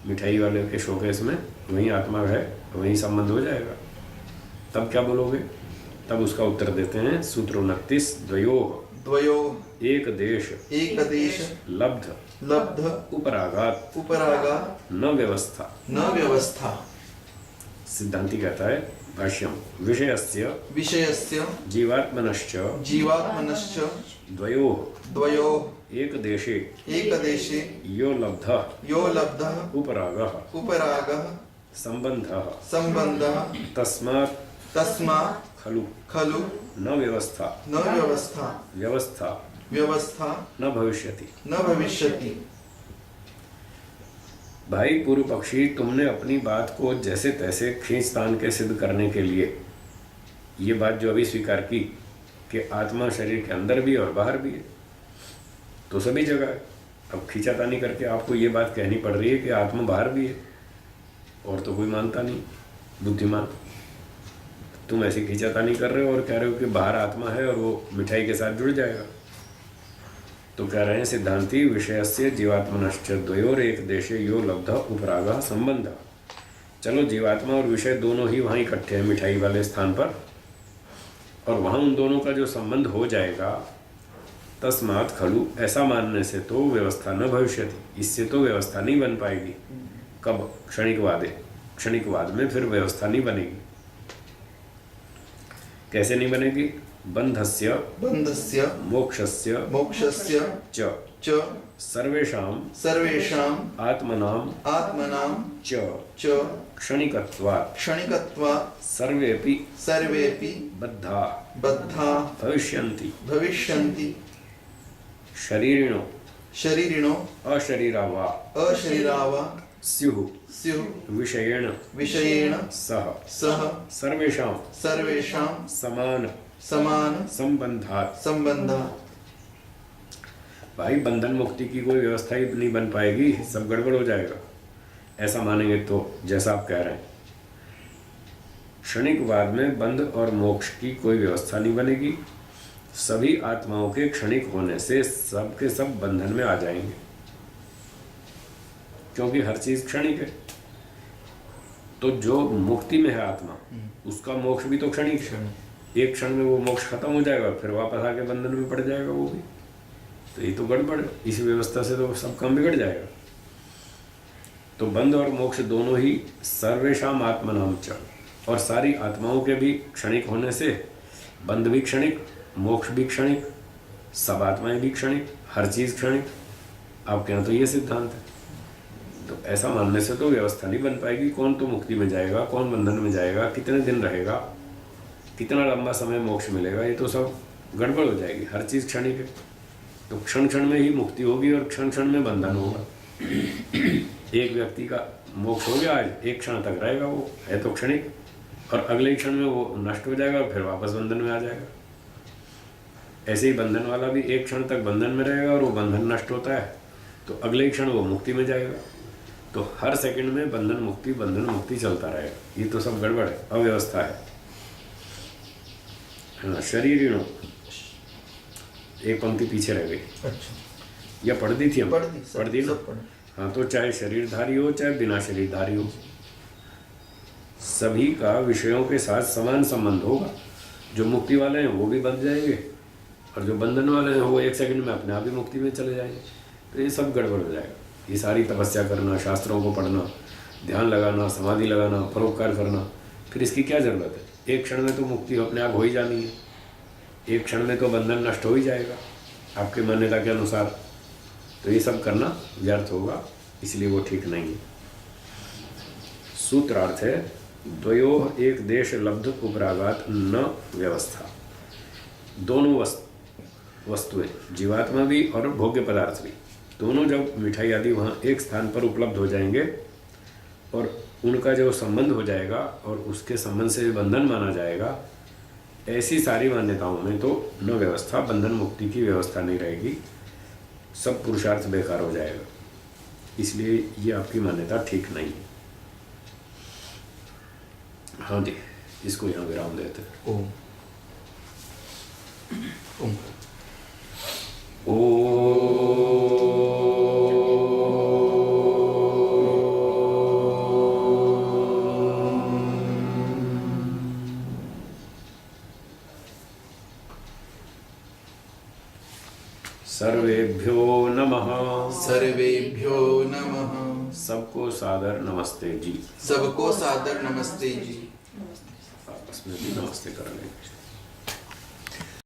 मिठाई वाले के शोकेस में वहीं आत्मा है, वहीं संबंध हो जाएगा। तब क्या बोलोगे? तब उसका उत्तर देते हैं सूत्र 29, द्वयोः एक देश लब्ध उपरागात न व्यवस्था। सिद्धांति कहता है भाष्यम, विषयस्य जीवात्मनश्च द्वयोः एक देशे यो लब्धः उपरागः संबंधः तस्मात् खलु न व्यवस्था न भविष्यति। भाई पूर्व पक्षी, तुमने अपनी बात को जैसे तैसे खींचतान के सिद्ध करने के लिए ये बात जो अभी स्वीकार की कि आत्मा शरीर के अंदर भी और बाहर भी है, तो सभी जगह है। अब खींचातानी करके आपको ये बात कहनी पड़ रही है कि आत्मा बाहर भी है, और तो कोई मानता नहीं बुद्धिमान। तुम ऐसी खींचातानी कर रहे हो और कह रहे हो कि बाहर आत्मा है और वो मिठाई के साथ जुड़ जाएगा। तो कह रहे हैं सिद्धांति, विषयस्य जीवात्मनश्च द्वयोर एक देशे यो लब्धः उपरागः संबंधः। चलो जीवात्मा और विषय दोनों ही वहाँ इकट्ठे हैं मिठाई वाले स्थान पर, और वहाँ उन दोनों का जो संबंध हो जाएगा, तस्मात् खलु, ऐसा मानने से तो व्यवस्था न भविष्यति, इससे तो व्यवस्था नहीं बन पाएगी। कब? क्षणिकवाद में फिर व्यवस्था नहीं बनेगी। कैसे नहीं बनेगी? बंधस्य मोक्षस्य च सर्वेषां आत्मनां च क्षणिकत्वात् सर्वेपि बद्धा भविष्यन्ति शरीरिणो अशरीरावा स्युः विषयेण सह सर्वेषां समान संबंधात्। भाई बंधन मुक्ति की कोई व्यवस्था ही नहीं बन पाएगी, सब गड़बड़ हो जाएगा ऐसा मानेंगे तो। जैसा आप कह रहे हैं, क्षणिकवाद में बंध और मोक्ष की कोई व्यवस्था नहीं बनेगी। सभी आत्माओं के क्षणिक होने से सब के सब बंधन में आ जाएंगे, क्योंकि हर चीज क्षणिक है। तो जो मुक्ति में है आत्मा, उसका मोक्ष भी तो क्षणिक है। एक क्षण में वो मोक्ष खत्म हो जाएगा, फिर वापस आके बंधन में पड़ जाएगा वो भी। तो ये तो गड़बड़, इसी व्यवस्था से तो सब काम बिगड़ जाएगा। तो बंध और मोक्ष दोनों ही सर्वेषाम आत्मनाम च, और सारी आत्माओं के भी क्षणिक होने से बंध भी क्षणिक, मोक्ष भी क्षणिक, सब आत्माएं भी क्षणिक, हर चीज क्षणिक। आपके यहाँ तो ये सिद्धांत है। तो ऐसा मानने से तो व्यवस्था नहीं बन पाएगी। कौन तो मुक्ति में जाएगा, कौन बंधन में जाएगा, कितने दिन रहेगा, कितना लंबा समय मोक्ष मिलेगा, ये तो सब गड़बड़ हो जाएगी। हर चीज़ क्षणिक है। तो क्षण क्षण में ही मुक्ति होगी और क्षण क्षण में बंधन होगा। एक व्यक्ति का मोक्ष हो गया आज, एक क्षण तक रहेगा, वो है तो क्षणिक, और अगले क्षण में वो नष्ट हो जाएगा और फिर वापस बंधन में आ जाएगा। ऐसे ही बंधन वाला भी एक क्षण तक बंधन में रहेगा और वो बंधन नष्ट होता है तो अगले क्षण वो मुक्ति में जाएगा। तो हर सेकंड में बंधन मुक्ति चलता रहेगा। ये तो सब गड़बड़ है, अव्यवस्था है। हाँ, शरीरिणो, एक पंक्ति पीछे रह गई। अच्छा, या पढ़ दी थी हम? पढ़ दी ना। पढ़। हाँ, तो चाहे शरीरधारी हो चाहे बिना शरीरधारी हो, सभी का विषयों के साथ समान संबंध होगा। जो मुक्ति वाले हैं वो भी बंध जाएंगे, और जो बंधन वाले हैं वो एक सेकंड में अपने आप ही मुक्ति में चले जाएंगे। तो ये सब गड़बड़ हो जाएगा। ये सारी तपस्या करना, शास्त्रों को पढ़ना, ध्यान लगाना, समाधि लगाना, परोपकार करना, फिर इसकी क्या ज़रूरत है? एक क्षण में तो मुक्ति अपने आप हो ही जानी है। एक क्षण में तो बंधन नष्ट हो ही जाएगा आपके मान्यता के अनुसार। तो ये सब करना व्यर्थ होगा, इसलिए वो ठीक नहीं है। सूत्रार्थ है द्वयोः एक देश लब्ध उपरागात न व्यवस्था। दोनों वस्तुएं, जीवात्मा भी और भोग्य पदार्थ भी, दोनों जब मिठाई आदि वहाँ एक स्थान पर उपलब्ध हो जाएंगे और उनका जो संबंध हो जाएगा और उसके संबंध से बंधन माना जाएगा, ऐसी सारी मान्यताओं में तो न व्यवस्था, बंधन मुक्ति की व्यवस्था नहीं रहेगी, सब पुरुषार्थ बेकार हो जाएगा। इसलिए ये आपकी मान्यता ठीक नहीं है। हाँ जी, इसको यहाँ विराम देते हैं। ओम ओम सर्वेभ्यो नमः। सर्वेभ्यो नमः। सबको सादर नमस्ते जी। सबको सादर नमस्ते जी। आपस में भी नमस्ते कर लेंगे।